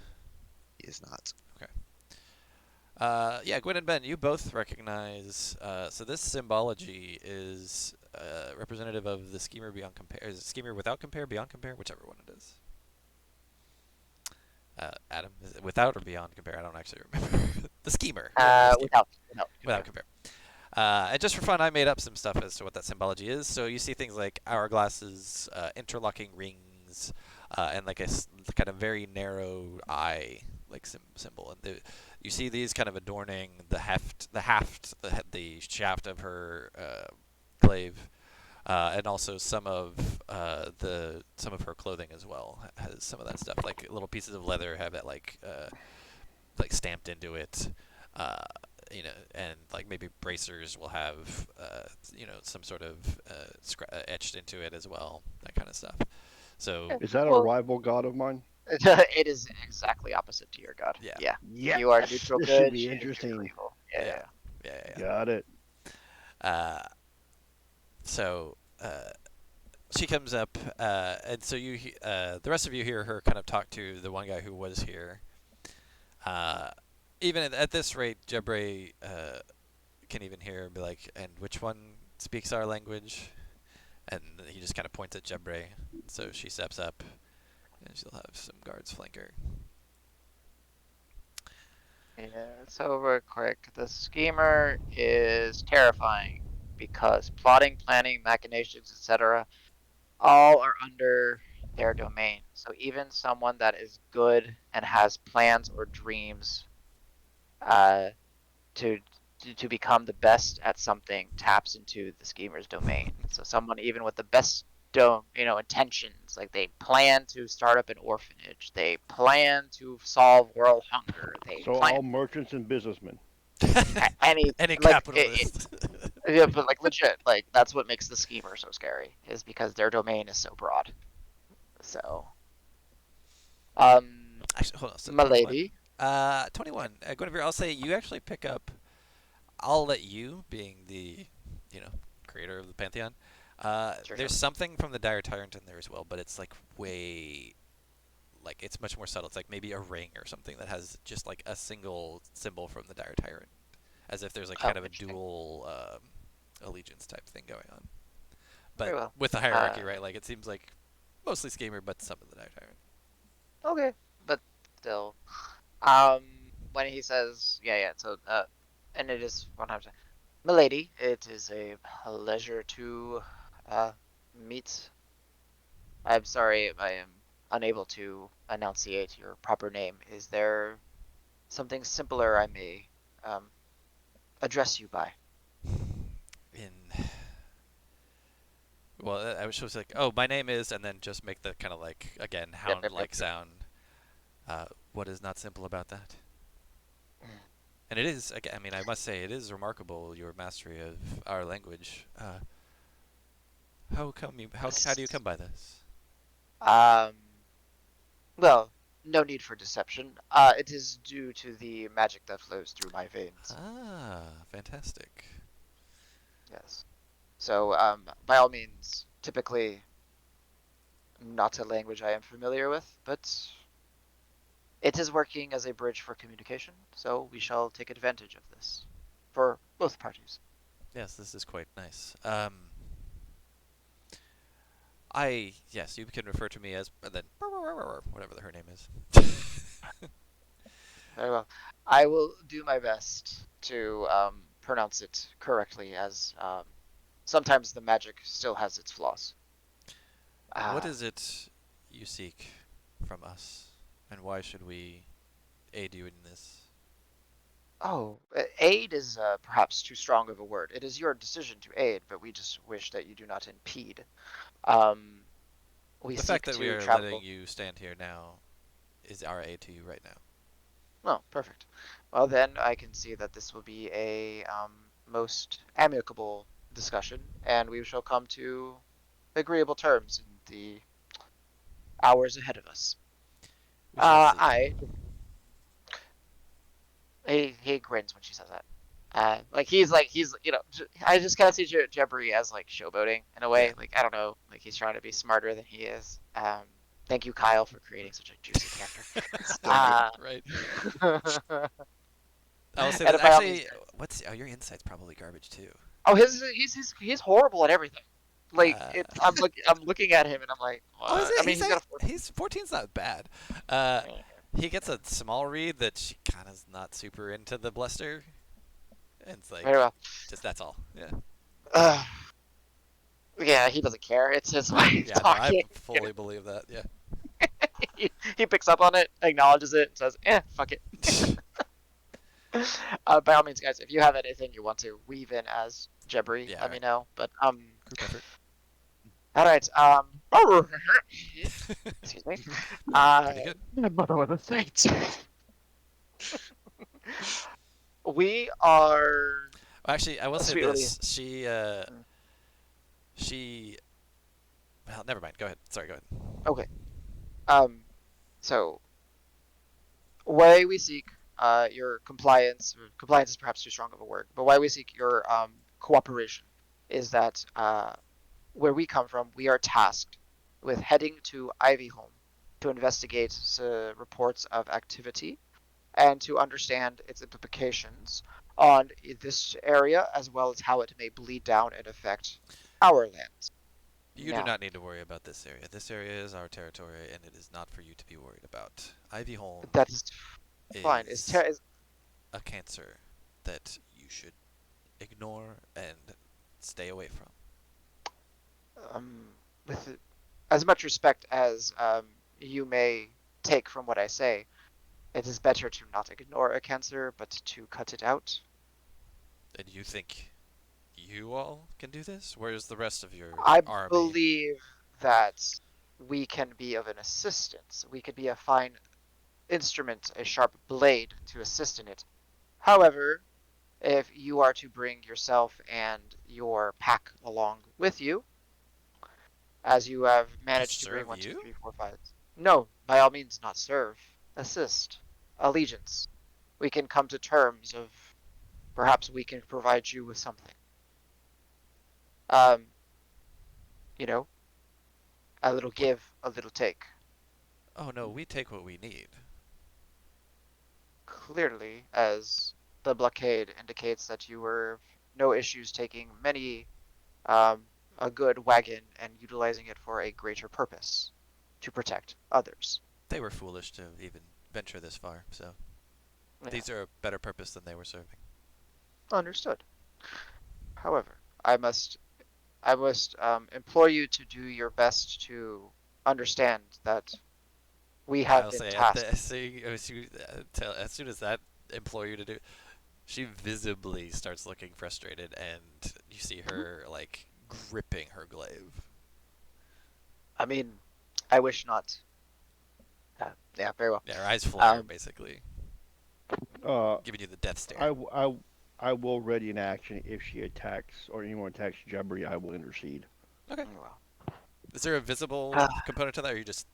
He is not. Yeah, Gwen and Ben, you both recognize. So this symbology is representative of the schemer beyond compare. Is it schemer without compare, beyond compare, whichever one it is. Adam, is it without or beyond compare? I don't actually remember. The schemer. The schemer. Without compare. And just for fun, I made up some stuff as to what that symbology is. So you see things like hourglasses, interlocking rings, and like a kind of very narrow eye like symbol. And you see these kind of adorning the the shaft of her glaive, and also some of her clothing as well has some of that stuff. Like little pieces of leather have that like stamped into it. And like maybe bracers will have, some sort of etched into it as well, that kind of stuff. So Is that a Well, rival god of mine? it is exactly opposite to your god. yeah, Yeah. Yes. You are neutral This should good. be She is neutral interesting. evil. Yeah. yeah, Yeah. yeah. Got it. Uh, so she comes up, and so the rest of you hear her kind of talk to the one guy who was here. Even at this rate, Jebre can even hear and be like, "And which one speaks our language?" And he just kind of points at Jebre. So she steps up, and she'll have some guards flank her. Yeah, so real quick, the schemer is terrifying because plotting, planning, machinations, etc., all are under their domain. So even someone that is good and has plans or dreams uh, to to become the best at something taps into the schemer's domain. So someone even with the best intentions, like they plan to start up an orphanage, they plan to solve world hunger, they So plan all merchants and businessmen. any Any like capitalist. yeah, but like legit, like that's what makes the schemer so scary, is because their domain is so broad. So, um, Actually, hold on. So my 21. lady, 21. Guinevere, I'll say you actually pick up. I'll let you, being the, you know, creator of the Pantheon. sure, sure. There's something from the Dire Tyrant in there as well, but it's like way, like it's much more subtle. It's like maybe a ring or something that has just like a single symbol from the Dire Tyrant, as if there's like Oh, kind of a interesting. dual allegiance type thing going on. Very But well. with the hierarchy, right? Like it seems like mostly Schemer, but some of the Dire Tyrant. Okay, but still, when he says, yeah, yeah, so, and it is 100%. Milady, it is a pleasure to, meet. I'm sorry, I am unable to enunciate your proper name. Is there something simpler I may, um, address you by? In Well, I was supposed to like, oh, my name is, and then just make the kind of like again Yep, yep, yep, hound-like yep. sound. What is not simple about that? And it is, again, I mean, I must say, it is remarkable your mastery of our language. How do you come by this? Um, well, no need for deception. It is due to the magic that flows through my veins. Ah, fantastic. Yes. So, by all means, typically not a language I am familiar with, but it is working as a bridge for communication, so we shall take advantage of this for both parties. Yes, this is quite nice. Yes, you can refer to me as, and then, whatever her name is. Very well. I will do my best to pronounce it correctly, as sometimes the magic still has its flaws. What Uh, is it you seek from us, and why should we aid you in this? Aid is perhaps too strong of a word. It is your decision to aid, but we just wish that you do not impede. Um, we The fact seek that we to are letting travel. you stand here now is our aid to you right now. Oh, perfect. Well, then I can see that this will be a most amicable discussion, and we shall come to agreeable terms in the hours ahead of us. We shall see. I he grins when she says that. He's I just kind of see Jebri as like showboating in a Yeah. way. Like I don't know, like he's trying to be smarter than he is. Thank you, Kyle, for creating such a juicy character. So good. Uh, Right. and I will say that by all means, actually, your insight's probably garbage too. oh, he's horrible at everything. Like Uh, I'm looking at him and I'm like, oh, is what? I it? mean, he's got a 14. He's 14's not bad. He gets a small read that she kind of's not super into the bluster, and it's Very like, well. just that's all. Yeah. Uh, yeah, he doesn't care. It's his wife Yeah. No, I talking. fully believe that. Yeah. He picks up on it, acknowledges it, and says, fuck it. By all means, guys, if you have anything you want to weave in as Jebri, Yeah. All let me right. know. But Group effort. all right. Excuse me. Pretty good. My mother with a saint. We are Well, actually, I will say sweetly. this. She. Well, never mind. Go ahead. Sorry. Go ahead. Okay. Um. So, why we seek your compliance. Compliance is perhaps too strong of a word, but why we seek your cooperation is that where we come from, we are tasked with heading to Ivyholm to investigate reports of activity and to understand its implications on this area, as well as how it may bleed down and affect our lands. You do Now, not need to worry about this area. This area is our territory, and it is not for you to be worried about. Ivyholm that is fine. is a cancer that you should ignore and stay away from. with as much respect as you may take from what I say, it is better to not ignore a cancer, but to cut it out. And you think you all can do this? Where's the rest of your I army? believe that we can be of an assistance. We could be a fine instrument, a sharp blade to assist in it. However, if you are to bring yourself and your pack along with you, as you have To managed to bring serve one, two, you? three, four, five. No, by all means, not serve, assist, allegiance. We can come to terms of perhaps we can provide you with something. Um, you know, a little What? give, a little take. Oh no, we take what we need. Clearly, as the blockade indicates that you were no issues taking um, a good wagon and utilizing it for a greater purpose to protect others. They were foolish to even venture this far, so Yeah, these are a better purpose than they were serving. understood. However, I must implore you to do your best to understand that we have I'll been say at tasked. the as soon as that implore you to do, she visibly starts looking frustrated, and you see Mhm. her like gripping her glaive. I mean, I wish not. Yeah, very well. Yeah, her eyes flare, Um, basically, Uh, giving you the death I, stare. w- I, w- I will ready an action if she attacks or anyone attacks Jabri. I will intercede. Okay. well, Is there a visible uh, component to that, or you just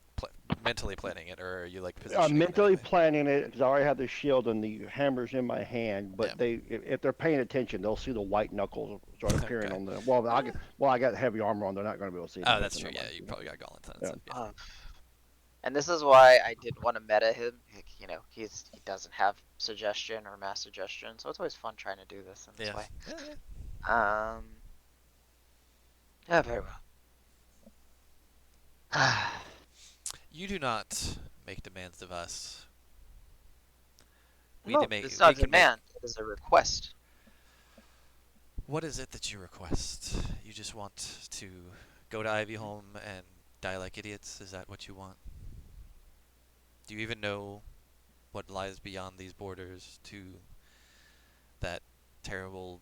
mentally planning it, or are you like I'm positioning mentally manually? planning it because I already have the shield and the hammers in my hand. Yeah. But if they're paying attention, they'll see the white knuckles start appearing Okay. on the. Well, Uh, I got heavy armor on. They're not going to be able to see oh, anything. that's So true. never Yeah, mind. you probably got gauntlets on and Yeah. stuff. Yeah. Uh, and this is why I didn't want to meta him. You know, he doesn't have suggestion or mass suggestion, so it's always fun trying to do this in this Yeah. way. Yeah. Yeah. Yeah, very well. You do not make demands of us. We No, demand. it's We not a can make. demand. It is a request. What is it that you request? You just want to go to Ivyholm and die like idiots? Is that what you want? Do you even know what lies beyond these borders to that terrible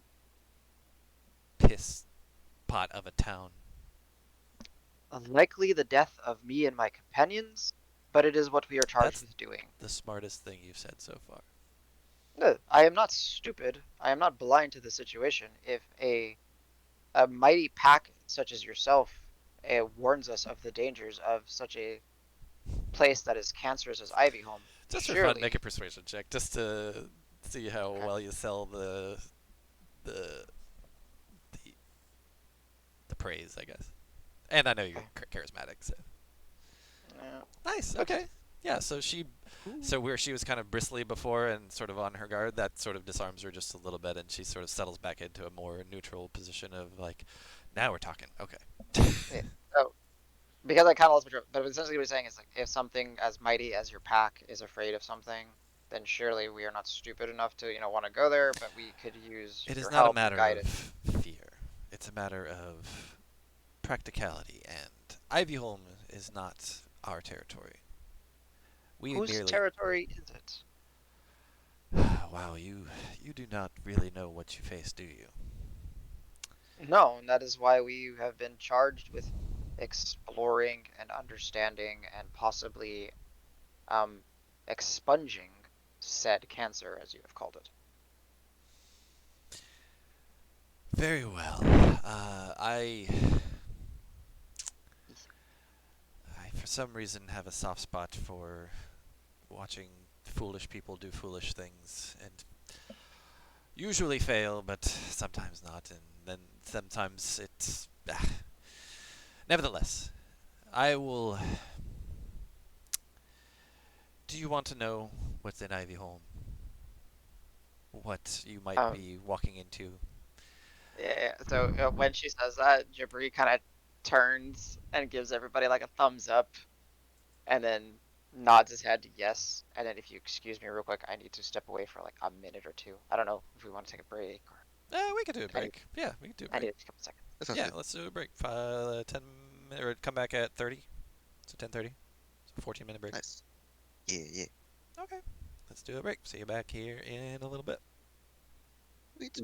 piss pot of a town? Likely the death of me and my companions, but it is what we are charged That's with doing. the smartest thing you've said so far. No, I am not stupid. I am not blind to the situation. If a mighty pack such as yourself warns us of the dangers of such a place that is cancerous as Ivyholm, Just for fun, surely. make a persuasion check just to see how Okay. well you sell the the, the praise, I guess. And I know you're Okay. charismatic, so Yeah. nice. Okay. Okay, yeah. So where she was kind of bristly before and sort of on her guard, that sort of disarms her just a little bit, and she sort of settles back into a more neutral position of like, now we're talking. Okay. Yeah. So because I kind of lost my train, but essentially what he's saying is like, if something as mighty as your pack is afraid of something, then surely we are not stupid enough to, want to go there, but we could use It is your not a help, your matter guidance. of fear. It's a matter of practicality, and Ivyholm is not our territory. We Whose merely. territory is it? Wow, you do not really know what you face, do you? No, and that is why we have been charged with exploring and understanding and possibly um, expunging said cancer, as you have called it. Very well. I for some reason have a soft spot for watching foolish people do foolish things, and usually fail, but sometimes not, and then sometimes it's. Nevertheless, I will. Do you want to know what's in Ivyholm? What you might Um, be walking into? yeah, so when she says that, Jabri kind of turns and gives everybody like a thumbs up, and then nods his head yes. And then if you excuse me real quick, I need to step away for like a minute or two. I don't know if we want to take a break or We could do a I need break. Yeah, we could do a I break. need a couple seconds. That sounds Yeah, good. let's do a break. 10 or come back at 30. So 10:30. So 14-minute break. Nice. Yeah, yeah. Okay. Let's do a break. See you back here in a little bit. Sweet.